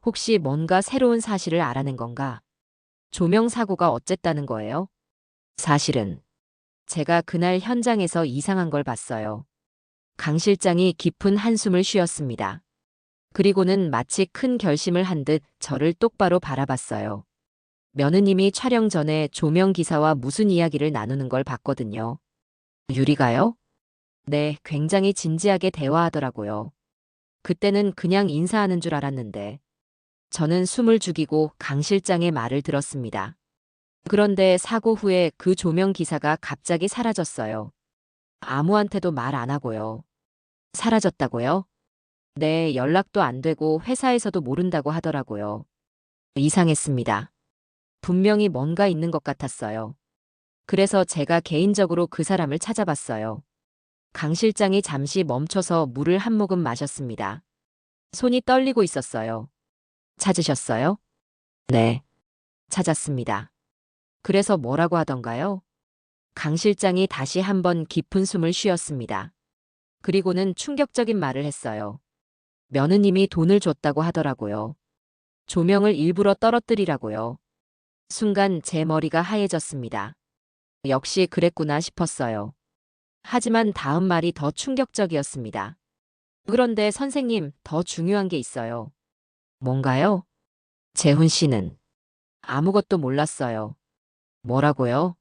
혹시 뭔가 새로운 사실을 알아낸 건가? 조명 사고가 어쨌다는 거예요? 사실은 제가 그날 현장에서 이상한 걸 봤어요. 강 실장이 깊은 한숨을 쉬었습니다. 그리고는 마치 큰 결심을 한 듯 저를 똑바로 바라봤어요. 며느님이 촬영 전에 조명 기사와 무슨 이야기를 나누는 걸 봤거든요. 유리가요? 네, 굉장히 진지하게 대화하더라고요. 그때는 그냥 인사하는 줄 알았는데 저는 숨을 죽이고 강 실장의 말을 들었습니다. 그런데 사고 후에 그 조명 기사가 갑자기 사라졌어요. 아무한테도 말 안 하고요. 사라졌다고요? 네, 연락도 안 되고 회사에서도 모른다고 하더라고요. 이상했습니다. 분명히 뭔가 있는 것 같았어요. 그래서 제가 개인적으로 그 사람을 찾아봤어요. 강 실장이 잠시 멈춰서 물을 한 모금 마셨습니다. 손이 떨리고 있었어요. 찾으셨어요? 네, 찾았습니다. 그래서 뭐라고 하던가요? 강 실장이 다시 한번 깊은 숨을 쉬었습니다. 그리고는 충격적인 말을 했어요. 며느님이 돈을 줬다고 하더라고요. 조명을 일부러 떨어뜨리라고요. 순간 제 머리가 하얘졌습니다. 역시 그랬구나 싶었어요. 하지만 다음 말이 더 충격적이었습니다. 그런데 선생님, 더 중요한 게 있어요. 뭔가요? 재훈 씨는 아무것도 몰랐어요. 뭐라고요?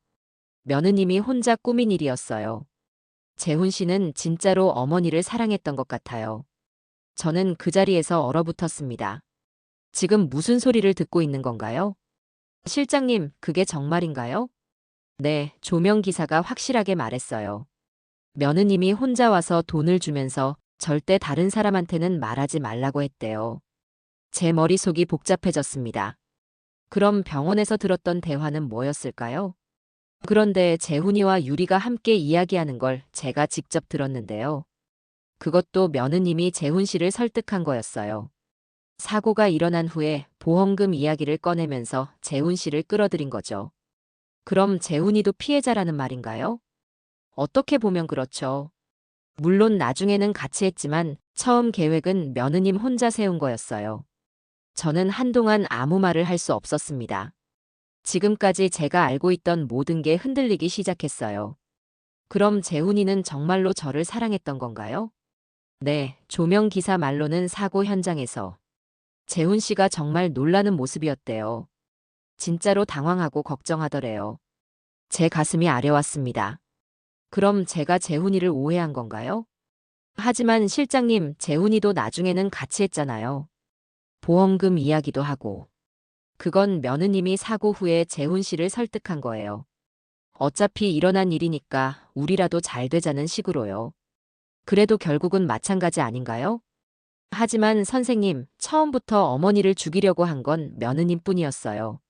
며느님이 혼자 꾸민 일이었어요. 재훈 씨는 진짜로 어머니를 사랑했던 것 같아요. 저는 그 자리에서 얼어붙었습니다. 지금 무슨 소리를 듣고 있는 건가요? 실장님, 그게 정말인가요? 네, 조명 기사가 확실하게 말했어요. 며느님이 혼자 와서 돈을 주면서 절대 다른 사람한테는 말하지 말라고 했대요. 제 머릿속이 복잡해졌습니다. 그럼 병원에서 들었던 대화는 뭐였을까요? 그런데 재훈이와 유리가 함께 이야기하는 걸 제가 직접 들었는데요. 그것도 며느님이 재훈 씨를 설득한 거였어요. 사고가 일어난 후에 보험금 이야기를 꺼내면서 재훈 씨를 끌어들인 거죠. 그럼 재훈이도 피해자라는 말인가요? 어떻게 보면 그렇죠. 물론 나중에는 같이 했지만 처음 계획은 며느님 혼자 세운 거였어요. 저는 한동안 아무 말을 할 수 없었습니다. 지금까지 제가 알고 있던 모든 게 흔들리기 시작했어요. 그럼 재훈이는 정말로 저를 사랑했던 건가요? 네, 조명 기사 말로는 사고 현장에서 재훈 씨가 정말 놀라는 모습이었대요. 진짜로 당황하고 걱정하더래요. 제 가슴이 아려왔습니다. 그럼 제가 재훈이를 오해한 건가요? 하지만 실장님, 재훈이도 나중에는 같이 했잖아요. 보험금 이야기도 하고. 그건 며느님이 사고 후에 재훈 씨를 설득한 거예요. 어차피 일어난 일이니까 우리라도 잘 되자는 식으로요. 그래도 결국은 마찬가지 아닌가요? 하지만 선생님, 처음부터 어머니를 죽이려고 한 건 며느님뿐이었어요.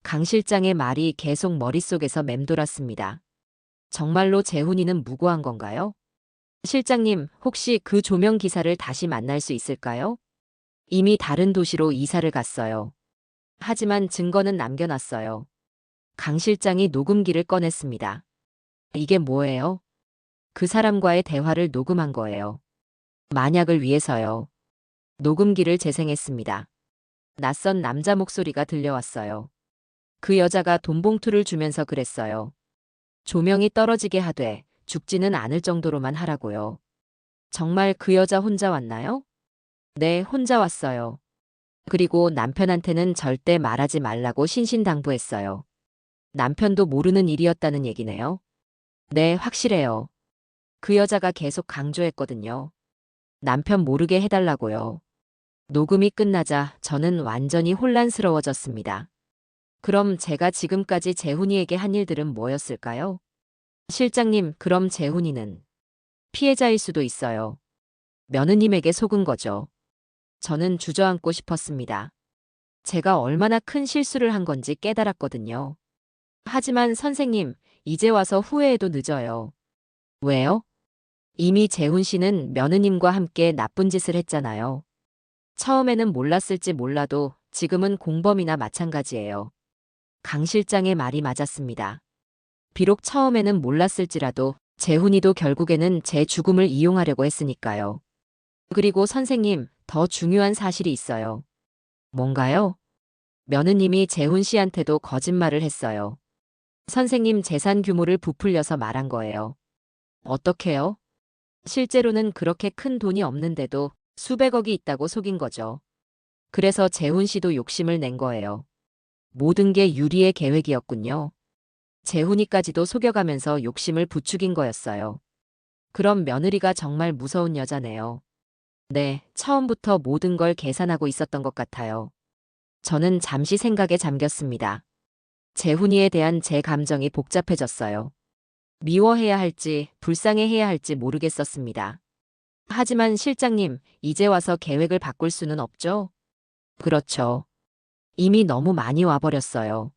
강 실장의 말이 계속 머릿속에서 맴돌았습니다. 정말로 재훈이는 무고한 건가요? 실장님, 혹시 그 조명 기사를 다시 만날 수 있을까요? 이미 다른 도시로 이사를 갔어요. 하지만 증거는 남겨놨어요. 강 실장이 녹음기를 꺼냈습니다. 이게 뭐예요? 그 사람과의 대화를 녹음한 거예요. 만약을 위해서요. 녹음기를 재생했습니다. 낯선 남자 목소리가 들려왔어요. 그 여자가 돈봉투를 주면서 그랬어요. 조명이 떨어지게 하되 죽지는 않을 정도로만 하라고요. 정말 그 여자 혼자 왔나요? 네, 혼자 왔어요. 그리고 남편한테는 절대 말하지 말라고 신신당부했어요. 남편도 모르는 일이었다는 얘기네요. 네, 확실해요. 그 여자가 계속 강조했거든요. 남편 모르게 해달라고요. 녹음이 끝나자 저는 완전히 혼란스러워졌습니다. 그럼 제가 지금까지 재훈이에게 한 일들은 뭐였을까요? 실장님, 그럼 재훈이는 피해자일 수도 있어요. 며느님에게 속은 거죠. 저는 주저앉고 싶었습니다. 제가 얼마나 큰 실수를 한 건지 깨달았거든요. 하지만 선생님, 이제 와서 후회해도 늦어요. 왜요? 이미 재훈 씨는 며느님과 함께 나쁜 짓을 했잖아요. 처음에는 몰랐을지 몰라도 지금은 공범이나 마찬가지예요. 강 실장의 말이 맞았습니다. 비록 처음에는 몰랐을지라도 재훈이도 결국에는 제 죽음을 이용하려고 했으니까요. 그리고 선생님, 더 중요한 사실이 있어요. 뭔가요? 며느님이 재훈 씨한테도 거짓말을 했어요. 선생님 재산 규모를 부풀려서 말한 거예요. 어떻게요? 실제로는 그렇게 큰 돈이 없는데도 수백억이 있다고 속인 거죠. 그래서 재훈 씨도 욕심을 낸 거예요. 모든 게 유리의 계획이었군요. 재훈이까지도 속여가면서 욕심을 부추긴 거였어요. 그럼 며느리가 정말 무서운 여자네요. 네, 처음부터 모든 걸 계산하고 있었던 것 같아요. 저는 잠시 생각에 잠겼습니다. 재훈이에 대한 제 감정이 복잡해졌어요. 미워해야 할지, 불쌍해해야 할지 모르겠었습니다. 하지만 실장님, 이제 와서 계획을 바꿀 수는 없죠? 그렇죠. 이미 너무 많이 와버렸어요.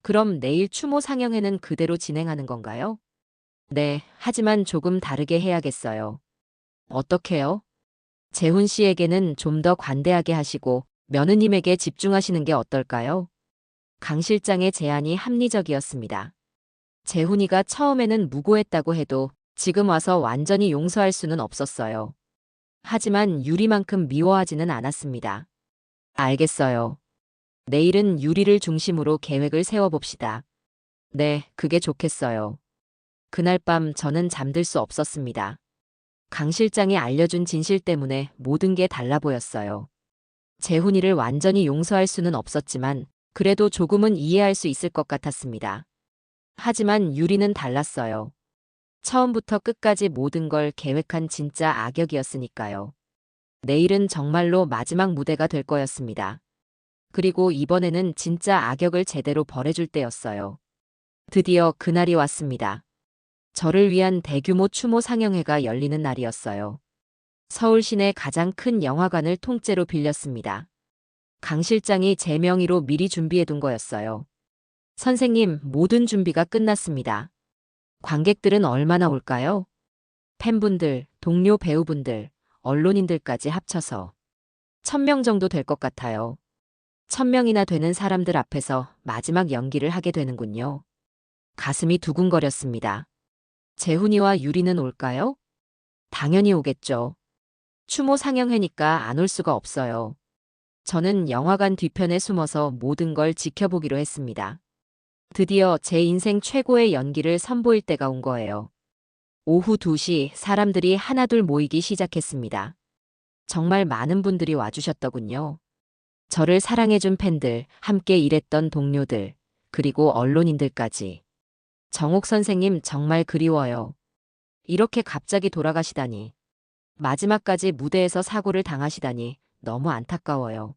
그럼 내일 추모 상영회는 그대로 진행하는 건가요? 네, 하지만 조금 다르게 해야겠어요. 어떻게요? 재훈 씨에게는 좀 더 관대하게 하시고 며느님에게 집중하시는 게 어떨까요? 강 실장의 제안이 합리적이었습니다. 재훈이가 처음에는 무고했다고 해도 지금 와서 완전히 용서할 수는 없었어요. 하지만 유리만큼 미워하지는 않았습니다. 알겠어요. 내일은 유리를 중심으로 계획을 세워봅시다. 네, 그게 좋겠어요. 그날 밤 저는 잠들 수 없었습니다. 강 실장이 알려준 진실 때문에 모든 게 달라 보였어요. 재훈이를 완전히 용서할 수는 없었지만 그래도 조금은 이해할 수 있을 것 같았습니다. 하지만 유리는 달랐어요. 처음부터 끝까지 모든 걸 계획한 진짜 악역이었으니까요. 내일은 정말로 마지막 무대가 될 거였습니다. 그리고 이번에는 진짜 악역을 제대로 벌해줄 때였어요. 드디어 그날이 왔습니다. 저를 위한 대규모 추모 상영회가 열리는 날이었어요. 서울 시내 가장 큰 영화관을 통째로 빌렸습니다. 강 실장이 제 명의로 미리 준비해둔 거였어요. 선생님, 모든 준비가 끝났습니다. 관객들은 얼마나 올까요? 팬분들, 동료 배우분들, 언론인들까지 합쳐서 1000명 정도 될 것 같아요. 1000명이나 되는 사람들 앞에서 마지막 연기를 하게 되는군요. 가슴이 두근거렸습니다. 재훈이와 유리는 올까요? 당연히 오겠죠. 추모 상영회니까 안 올 수가 없어요. 저는 영화관 뒤편에 숨어서 모든 걸 지켜보기로 했습니다. 드디어 제 인생 최고의 연기를 선보일 때가 온 거예요. 오후 2시 사람들이 하나둘 모이기 시작했습니다. 정말 많은 분들이 와주셨더군요. 저를 사랑해준 팬들, 함께 일했던 동료들, 그리고 언론인들까지. 정옥 선생님 정말 그리워요. 이렇게 갑자기 돌아가시다니. 마지막까지 무대에서 사고를 당하시다니 너무 안타까워요.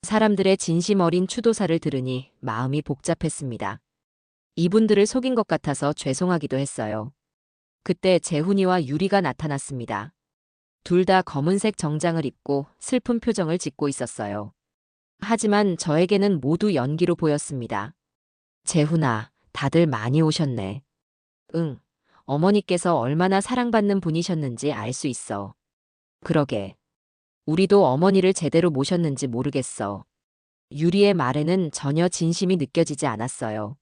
사람들의 진심 어린 추도사를 들으니 마음이 복잡했습니다. 이분들을 속인 것 같아서 죄송하기도 했어요. 그때 재훈이와 유리가 나타났습니다. 둘 다 검은색 정장을 입고 슬픈 표정을 짓고 있었어요. 하지만 저에게는 모두 연기로 보였습니다. 재훈아, 다들 많이 오셨네. 응, 어머니께서 얼마나 사랑받는 분이셨는지 알 수 있어. 그러게. 우리도 어머니를 제대로 모셨는지 모르겠어. 유리의 말에는 전혀 진심이 느껴지지 않았어요.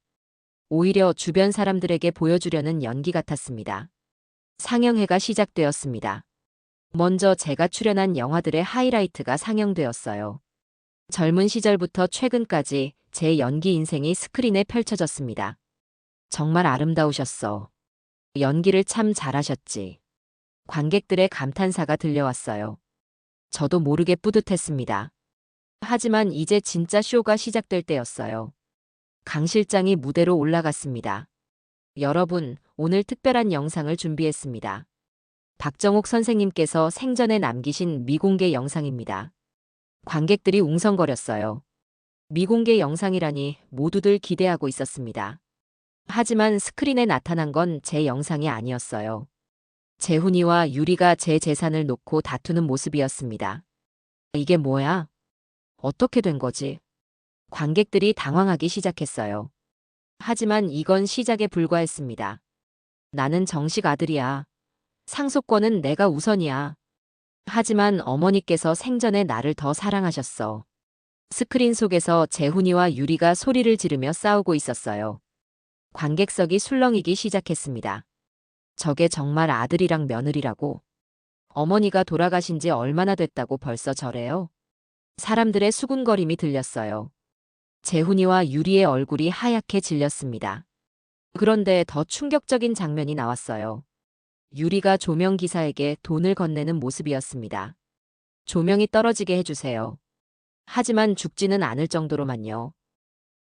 오히려 주변 사람들에게 보여주려는 연기 같았습니다. 상영회가 시작되었습니다. 먼저 제가 출연한 영화들의 하이라이트가 상영되었어요. 젊은 시절부터 최근까지 제 연기 인생이 스크린에 펼쳐졌습니다. 정말 아름다우셨어. 연기를 참 잘하셨지. 관객들의 감탄사가 들려왔어요. 저도 모르게 뿌듯했습니다. 하지만 이제 진짜 쇼가 시작될 때였어요. 강 실장이 무대로 올라갔습니다. 여러분, 오늘 특별한 영상을 준비했습니다. 박정옥 선생님께서 생전에 남기신 미공개 영상입니다. 관객들이 웅성거렸어요. 미공개 영상이라니 모두들 기대하고 있었습니다. 하지만 스크린에 나타난 건 제 영상이 아니었어요. 재훈이와 유리가 제 재산을 놓고 다투는 모습이었습니다. 이게 뭐야? 어떻게 된 거지? 관객들이 당황하기 시작했어요. 하지만 이건 시작에 불과했습니다. 나는 정식 아들이야. 상속권은 내가 우선이야. 하지만 어머니께서 생전에 나를 더 사랑하셨어. 스크린 속에서 재훈이와 유리가 소리를 지르며 싸우고 있었어요. 관객석이 술렁이기 시작했습니다. 저게 정말 아들이랑 며느리라고? 어머니가 돌아가신 지 얼마나 됐다고 벌써 저래요? 사람들의 수군거림이 들렸어요. 재훈이와 유리의 얼굴이 하얗게 질렸습니다. 그런데 더 충격적인 장면이 나왔어요. 유리가 조명 기사에게 돈을 건네는 모습이었습니다. 조명이 떨어지게 해주세요. 하지만 죽지는 않을 정도로만요.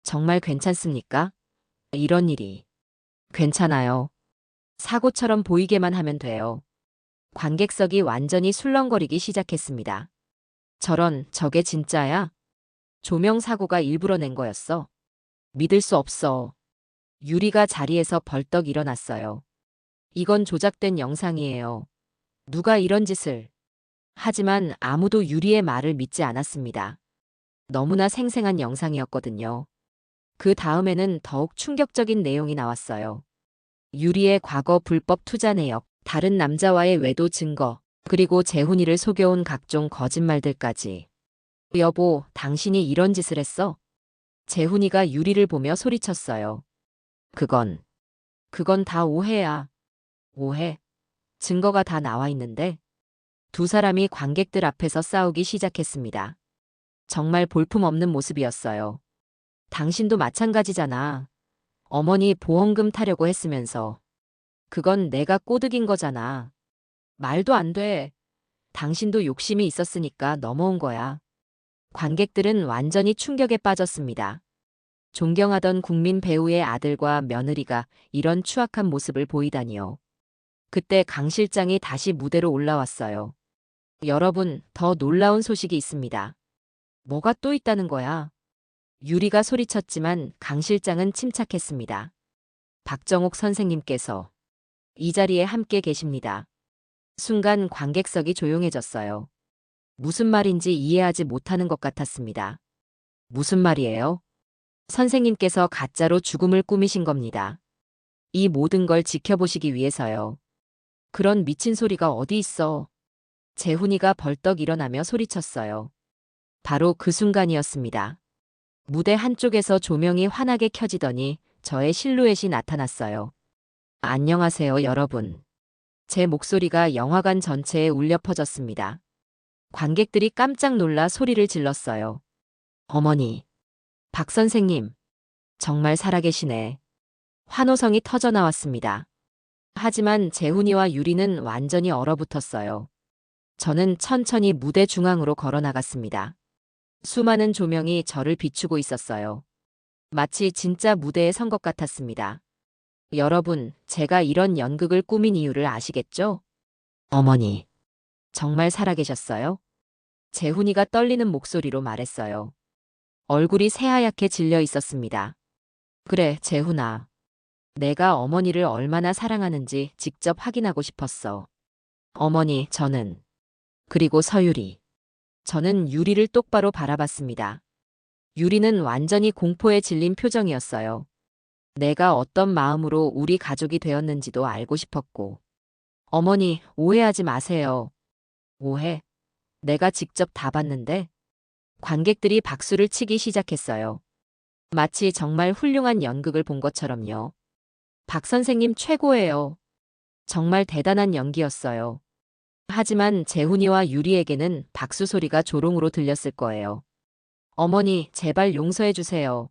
정말 괜찮습니까? 이런 일이. 괜찮아요. 사고처럼 보이게만 하면 돼요. 관객석이 완전히 술렁거리기 시작했습니다. 저게 진짜야? 조명 사고가 일부러 낸 거였어. 믿을 수 없어. 유리가 자리에서 벌떡 일어났어요. 이건 조작된 영상이에요. 누가 이런 짓을. 하지만 아무도 유리의 말을 믿지 않았습니다. 너무나 생생한 영상이었거든요. 그 다음에는 더욱 충격적인 내용이 나왔어요. 유리의 과거 불법 투자 내역, 다른 남자와의 외도 증거, 그리고 재훈이를 속여온 각종 거짓말들까지. 여보, 당신이 이런 짓을 했어? 재훈이가 유리를 보며 소리쳤어요. 그건 다 오해야. 오해? 증거가 다 나와 있는데? 두 사람이 관객들 앞에서 싸우기 시작했습니다. 정말 볼품없는 모습이었어요. 당신도 마찬가지잖아. 어머니 보험금 타려고 했으면서. 그건 내가 꼬드긴 거잖아. 말도 안 돼. 당신도 욕심이 있었으니까 넘어온 거야. 관객들은 완전히 충격에 빠졌습니다. 존경하던 국민 배우의 아들과 며느리가 이런 추악한 모습을 보이다니요. 그때 강 실장이 다시 무대로 올라왔어요. 여러분, 더 놀라운 소식이 있습니다. 뭐가 또 있다는 거야? 유리가 소리쳤지만 강 실장은 침착했습니다. 박정옥 선생님께서 이 자리에 함께 계십니다. 순간 관객석이 조용해졌어요. 무슨 말인지 이해하지 못하는 것 같았습니다. 무슨 말이에요? 선생님께서 가짜로 죽음을 꾸미신 겁니다. 이 모든 걸 지켜보시기 위해서요. 그런 미친 소리가 어디 있어? 재훈이가 벌떡 일어나며 소리쳤어요. 바로 그 순간이었습니다. 무대 한쪽에서 조명이 환하게 켜지더니 저의 실루엣이 나타났어요. 안녕하세요, 여러분. 제 목소리가 영화관 전체에 울려 퍼졌습니다. 관객들이 깜짝 놀라 소리를 질렀어요. 어머니, 박 선생님, 정말 살아계시네. 환호성이 터져 나왔습니다. 하지만 재훈이와 유리는 완전히 얼어붙었어요. 저는 천천히 무대 중앙으로 걸어 나갔습니다. 수많은 조명이 저를 비추고 있었어요. 마치 진짜 무대에 선 것 같았습니다. 여러분, 제가 이런 연극을 꾸민 이유를 아시겠죠? 어머니, 정말 살아계셨어요? 재훈이가 떨리는 목소리로 말했어요. 얼굴이 새하얗게 질려 있었습니다. 그래, 재훈아. 내가 어머니를 얼마나 사랑하는지 직접 확인하고 싶었어. 어머니, 저는. 그리고 서유리. 저는 유리를 똑바로 바라봤습니다. 유리는 완전히 공포에 질린 표정이었어요. 내가 어떤 마음으로 우리 가족이 되었는지도 알고 싶었고. 어머니, 오해하지 마세요. 오해? 내가 직접 다 봤는데? 관객들이 박수를 치기 시작했어요. 마치 정말 훌륭한 연극을 본 것처럼요. 박 선생님 최고예요. 정말 대단한 연기였어요. 하지만 재훈이와 유리에게는 박수 소리가 조롱으로 들렸을 거예요. 어머니, 제발 용서해 주세요.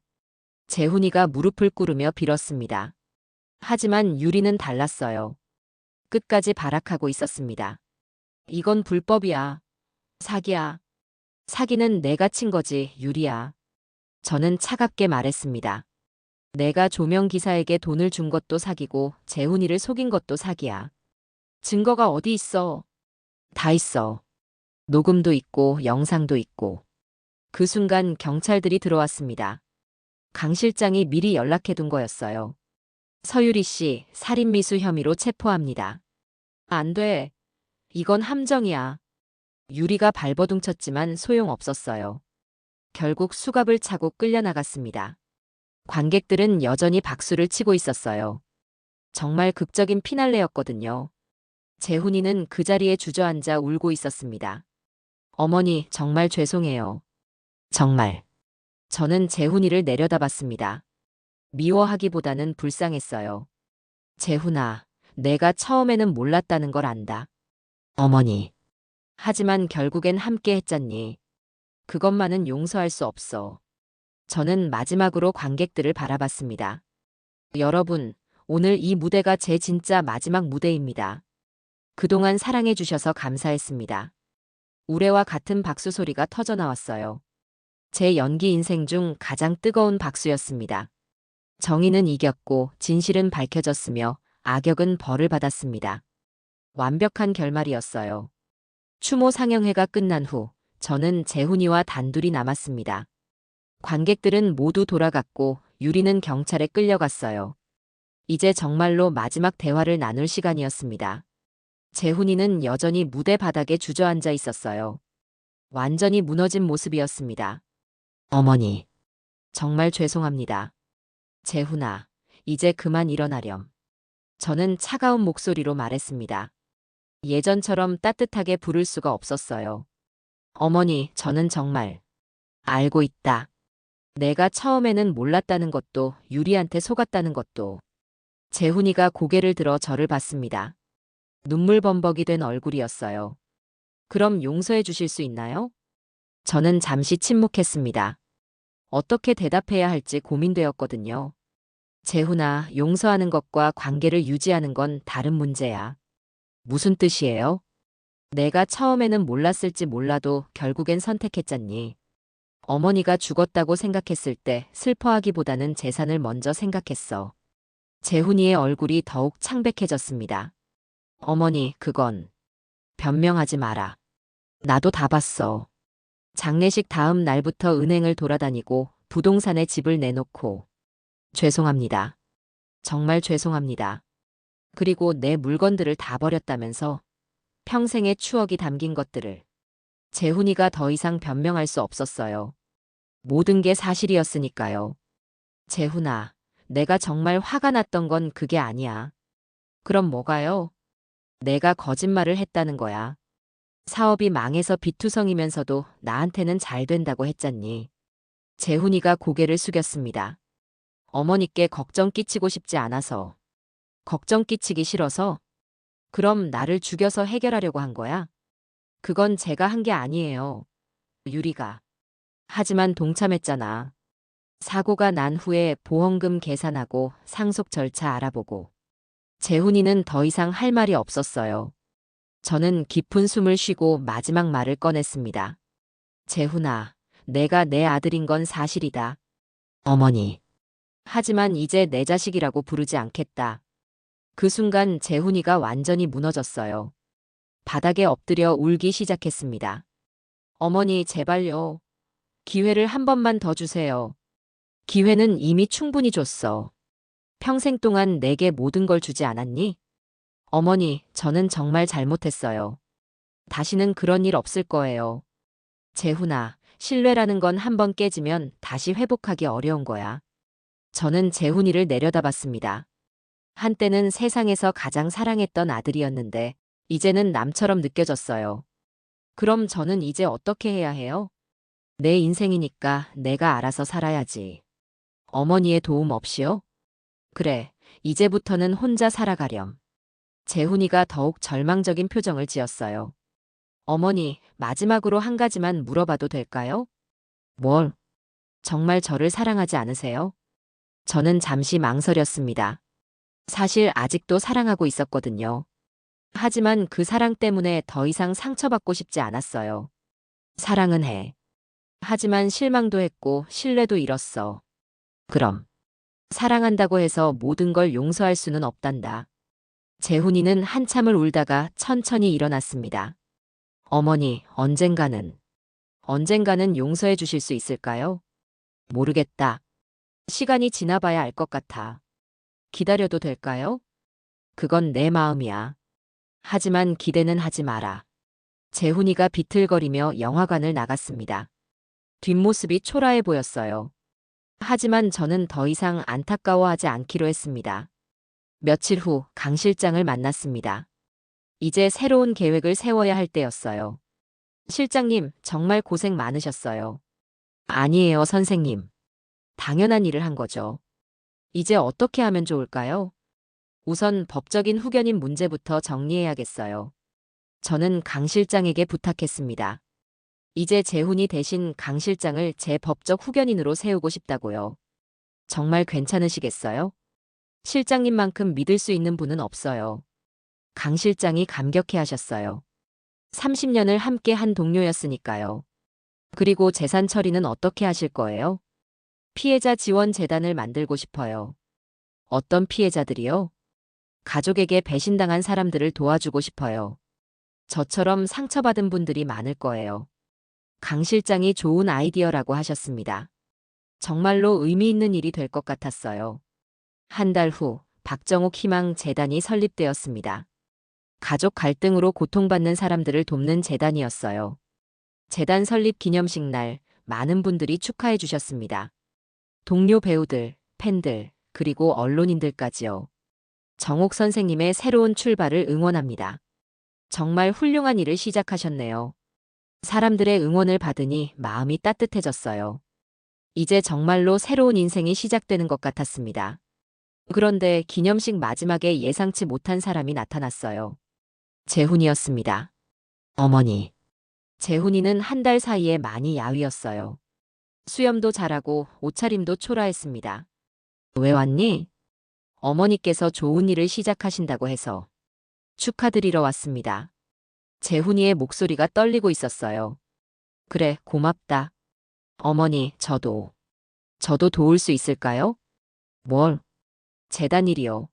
재훈이가 무릎을 꿇으며 빌었습니다. 하지만 유리는 달랐어요. 끝까지 발악하고 있었습니다. 이건 불법이야. 사기야. 사기는 내가 친 거지, 유리야. 저는 차갑게 말했습니다. 내가 조명 기사에게 돈을 준 것도 사기고 재훈이를 속인 것도 사기야. 증거가 어디 있어? 다 있어. 녹음도 있고 영상도 있고. 그 순간 경찰들이 들어왔습니다. 강 실장이 미리 연락해둔 거였어요. 서유리 씨, 살인미수 혐의로 체포합니다. 안 돼. 이건 함정이야. 유리가 발버둥쳤지만 소용없었어요. 결국 수갑을 차고 끌려나갔습니다. 관객들은 여전히 박수를 치고 있었어요. 정말 극적인 피날레였거든요. 재훈이는 그 자리에 주저앉아 울고 있었습니다. 어머니, 정말 죄송해요. 정말. 저는 재훈이를 내려다봤습니다. 미워하기보다는 불쌍했어요. 재훈아, 내가 처음에는 몰랐다는 걸 안다. 어머니. 하지만 결국엔 함께 했잖니. 그것만은 용서할 수 없어. 저는 마지막으로 관객들을 바라봤습니다. 여러분, 오늘 이 무대가 제 진짜 마지막 무대입니다. 그동안 사랑해주셔서 감사했습니다. 우레와 같은 박수 소리가 터져 나왔어요. 제 연기 인생 중 가장 뜨거운 박수였습니다. 정의는 이겼고 진실은 밝혀졌으며 악역은 벌을 받았습니다. 완벽한 결말이었어요. 추모 상영회가 끝난 후 저는 재훈이와 단둘이 남았습니다. 관객들은 모두 돌아갔고 유리는 경찰에 끌려갔어요. 이제 정말로 마지막 대화를 나눌 시간이었습니다. 재훈이는 여전히 무대 바닥에 주저앉아 있었어요. 완전히 무너진 모습이었습니다. 어머니, 정말 죄송합니다. 재훈아, 이제 그만 일어나렴. 저는 차가운 목소리로 말했습니다. 예전처럼 따뜻하게 부를 수가 없었어요. 어머니, 저는 정말 알고 있다. 내가 처음에는 몰랐다는 것도 유리한테 속았다는 것도. 재훈이가 고개를 들어 저를 봤습니다. 눈물범벅이 된 얼굴이었어요. 그럼 용서해 주실 수 있나요? 저는 잠시 침묵했습니다. 어떻게 대답해야 할지 고민되었거든요. 재훈아, 용서하는 것과 관계를 유지하는 건 다른 문제야. 무슨 뜻이에요? 내가 처음에는 몰랐을지 몰라도 결국엔 선택했잖니. 어머니가 죽었다고 생각했을 때 슬퍼하기보다는 재산을 먼저 생각했어. 재훈이의 얼굴이 더욱 창백해졌습니다. 어머니, 그건 변명하지 마라. 나도 다 봤어. 장례식 다음 날부터 은행을 돌아다니고 부동산에 집을 내놓고. 죄송합니다. 정말 죄송합니다. 그리고 내 물건들을 다 버렸다면서. 평생의 추억이 담긴 것들을. 재훈이가 더 이상 변명할 수 없었어요. 모든 게 사실이었으니까요. 재훈아, 내가 정말 화가 났던 건 그게 아니야. 그럼 뭐가요? 내가 거짓말을 했다는 거야. 사업이 망해서 비투성이면서도 나한테는 잘 된다고 했잖니. 재훈이가 고개를 숙였습니다. 어머니께 걱정 끼치고 싶지 않아서. 걱정 끼치기 싫어서? 그럼 나를 죽여서 해결하려고 한 거야? 그건 제가 한 게 아니에요. 유리가. 하지만 동참했잖아. 사고가 난 후에 보험금 계산하고 상속 절차 알아보고. 재훈이는 더 이상 할 말이 없었어요. 저는 깊은 숨을 쉬고 마지막 말을 꺼냈습니다. 재훈아, 내가 내 아들인 건 사실이다. 어머니. 하지만 이제 내 자식이라고 부르지 않겠다. 그 순간 재훈이가 완전히 무너졌어요. 바닥에 엎드려 울기 시작했습니다. 어머니, 제발요. 기회를 한 번만 더 주세요. 기회는 이미 충분히 줬어. 평생 동안 내게 모든 걸 주지 않았니? 어머니, 저는 정말 잘못했어요. 다시는 그런 일 없을 거예요. 재훈아, 신뢰라는 건 한 번 깨지면 다시 회복하기 어려운 거야. 저는 재훈이를 내려다봤습니다. 한때는 세상에서 가장 사랑했던 아들이었는데, 이제는 남처럼 느껴졌어요. 그럼 저는 이제 어떻게 해야 해요? 내 인생이니까 내가 알아서 살아야지. 어머니의 도움 없이요? 그래, 이제부터는 혼자 살아가렴. 재훈이가 더욱 절망적인 표정을 지었어요. 어머니, 마지막으로 한 가지만 물어봐도 될까요? 뭘? 정말 저를 사랑하지 않으세요? 저는 잠시 망설였습니다. 사실 아직도 사랑하고 있었거든요. 하지만 그 사랑 때문에 더 이상 상처받고 싶지 않았어요. 사랑은 해. 하지만 실망도 했고 신뢰도 잃었어. 그럼 사랑한다고 해서 모든 걸 용서할 수는 없단다. 재훈이는 한참을 울다가 천천히 일어났습니다. 어머니, 언젠가는 용서해 주실 수 있을까요? 모르겠다. 시간이 지나봐야 알 것 같아. 기다려도 될까요? 그건 내 마음이야. 하지만 기대는 하지 마라. 재훈이가 비틀거리며 영화관을 나갔습니다. 뒷모습이 초라해 보였어요. 하지만 저는 더 이상 안타까워하지 않기로 했습니다. 며칠 후 강 실장을 만났습니다. 이제 새로운 계획을 세워야 할 때였어요. 실장님, 정말 고생 많으셨어요. 아니에요, 선생님. 당연한 일을 한 거죠. 이제 어떻게 하면 좋을까요? 우선 법적인 후견인 문제부터 정리해야겠어요. 저는 강 실장에게 부탁했습니다. 이제 재훈이 대신 강 실장을 제 법적 후견인으로 세우고 싶다고요. 정말 괜찮으시겠어요? 실장님만큼 믿을 수 있는 분은 없어요. 강 실장이 감격해 하셨어요. 30년을 함께 한 동료였으니까요. 그리고 재산 처리는 어떻게 하실 거예요? 피해자 지원 재단을 만들고 싶어요. 어떤 피해자들이요? 가족에게 배신당한 사람들을 도와주고 싶어요. 저처럼 상처받은 분들이 많을 거예요. 강 실장이 좋은 아이디어라고 하셨습니다. 정말로 의미 있는 일이 될 것 같았어요. 한 달 후, 박정욱 희망 재단이 설립되었습니다. 가족 갈등으로 고통받는 사람들을 돕는 재단이었어요. 재단 설립 기념식 날, 많은 분들이 축하해 주셨습니다. 동료 배우들, 팬들, 그리고 언론인들까지요. 정옥 선생님의 새로운 출발을 응원합니다. 정말 훌륭한 일을 시작하셨네요. 사람들의 응원을 받으니 마음이 따뜻해졌어요. 이제 정말로 새로운 인생이 시작되는 것 같았습니다. 그런데 기념식 마지막에 예상치 못한 사람이 나타났어요. 재훈이었습니다. 어머니. 재훈이는 한 달 사이에 많이 야위었어요. 수염도 자라고 옷차림도 초라했습니다. 왜 왔니? 어머니께서 좋은 일을 시작하신다고 해서 축하드리러 왔습니다. 재훈이의 목소리가 떨리고 있었어요. 그래, 고맙다. 어머니, 저도 도울 수 있을까요? 뭘? 재단 일이요.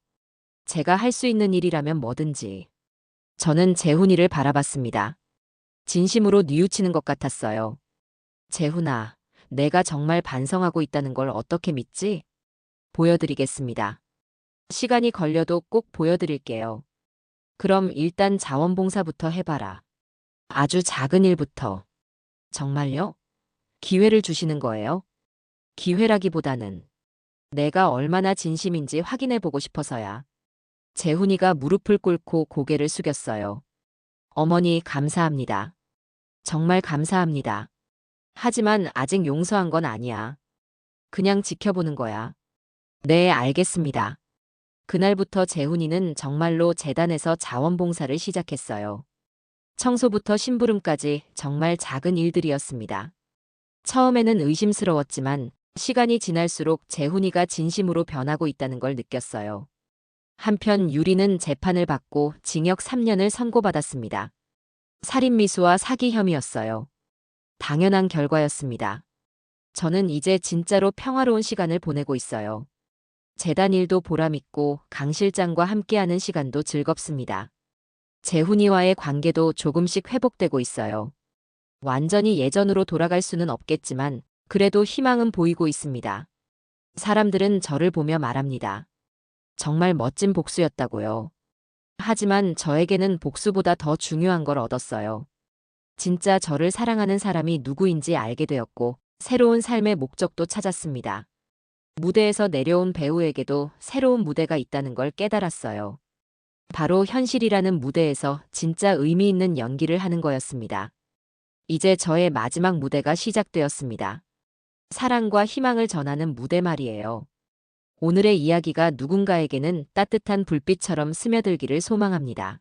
제가 할 수 있는 일이라면 뭐든지. 저는 재훈이를 바라봤습니다. 진심으로 뉘우치는 것 같았어요. 재훈아, 내가 정말 반성하고 있다는 걸 어떻게 믿지? 보여드리겠습니다. 시간이 걸려도 꼭 보여드릴게요. 그럼 일단 자원봉사부터 해봐라. 아주 작은 일부터. 정말요? 기회를 주시는 거예요? 기회라기보다는 내가 얼마나 진심인지 확인해보고 싶어서야. 재훈이가 무릎을 꿇고 고개를 숙였어요. 어머니, 감사합니다. 정말 감사합니다. 하지만 아직 용서한 건 아니야. 그냥 지켜보는 거야. 네, 알겠습니다. 그날부터 재훈이는 정말로 재단에서 자원봉사를 시작했어요. 청소부터 심부름까지 정말 작은 일들이었습니다. 처음에는 의심스러웠지만 시간이 지날수록 재훈이가 진심으로 변하고 있다는 걸 느꼈어요. 한편 유리는 재판을 받고 징역 3년을 선고받았습니다. 살인미수와 사기 혐의였어요. 당연한 결과였습니다. 저는 이제 진짜로 평화로운 시간을 보내고 있어요. 재단 일도 보람있고 강 실장과 함께하는 시간도 즐겁습니다. 재훈이와의 관계도 조금씩 회복되고 있어요. 완전히 예전으로 돌아갈 수는 없겠지만 그래도 희망은 보이고 있습니다. 사람들은 저를 보며 말합니다. 정말 멋진 복수였다고요. 하지만 저에게는 복수보다 더 중요한 걸 얻었어요. 진짜 저를 사랑하는 사람이 누구인지 알게 되었고 새로운 삶의 목적도 찾았습니다. 무대에서 내려온 배우에게도 새로운 무대가 있다는 걸 깨달았어요. 바로 현실이라는 무대에서 진짜 의미 있는 연기를 하는 거였습니다. 이제 저의 마지막 무대가 시작되었습니다. 사랑과 희망을 전하는 무대 말이에요. 오늘의 이야기가 누군가에게는 따뜻한 불빛처럼 스며들기를 소망합니다.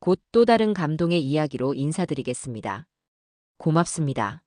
곧 또 다른 감동의 이야기로 인사드리겠습니다. 고맙습니다.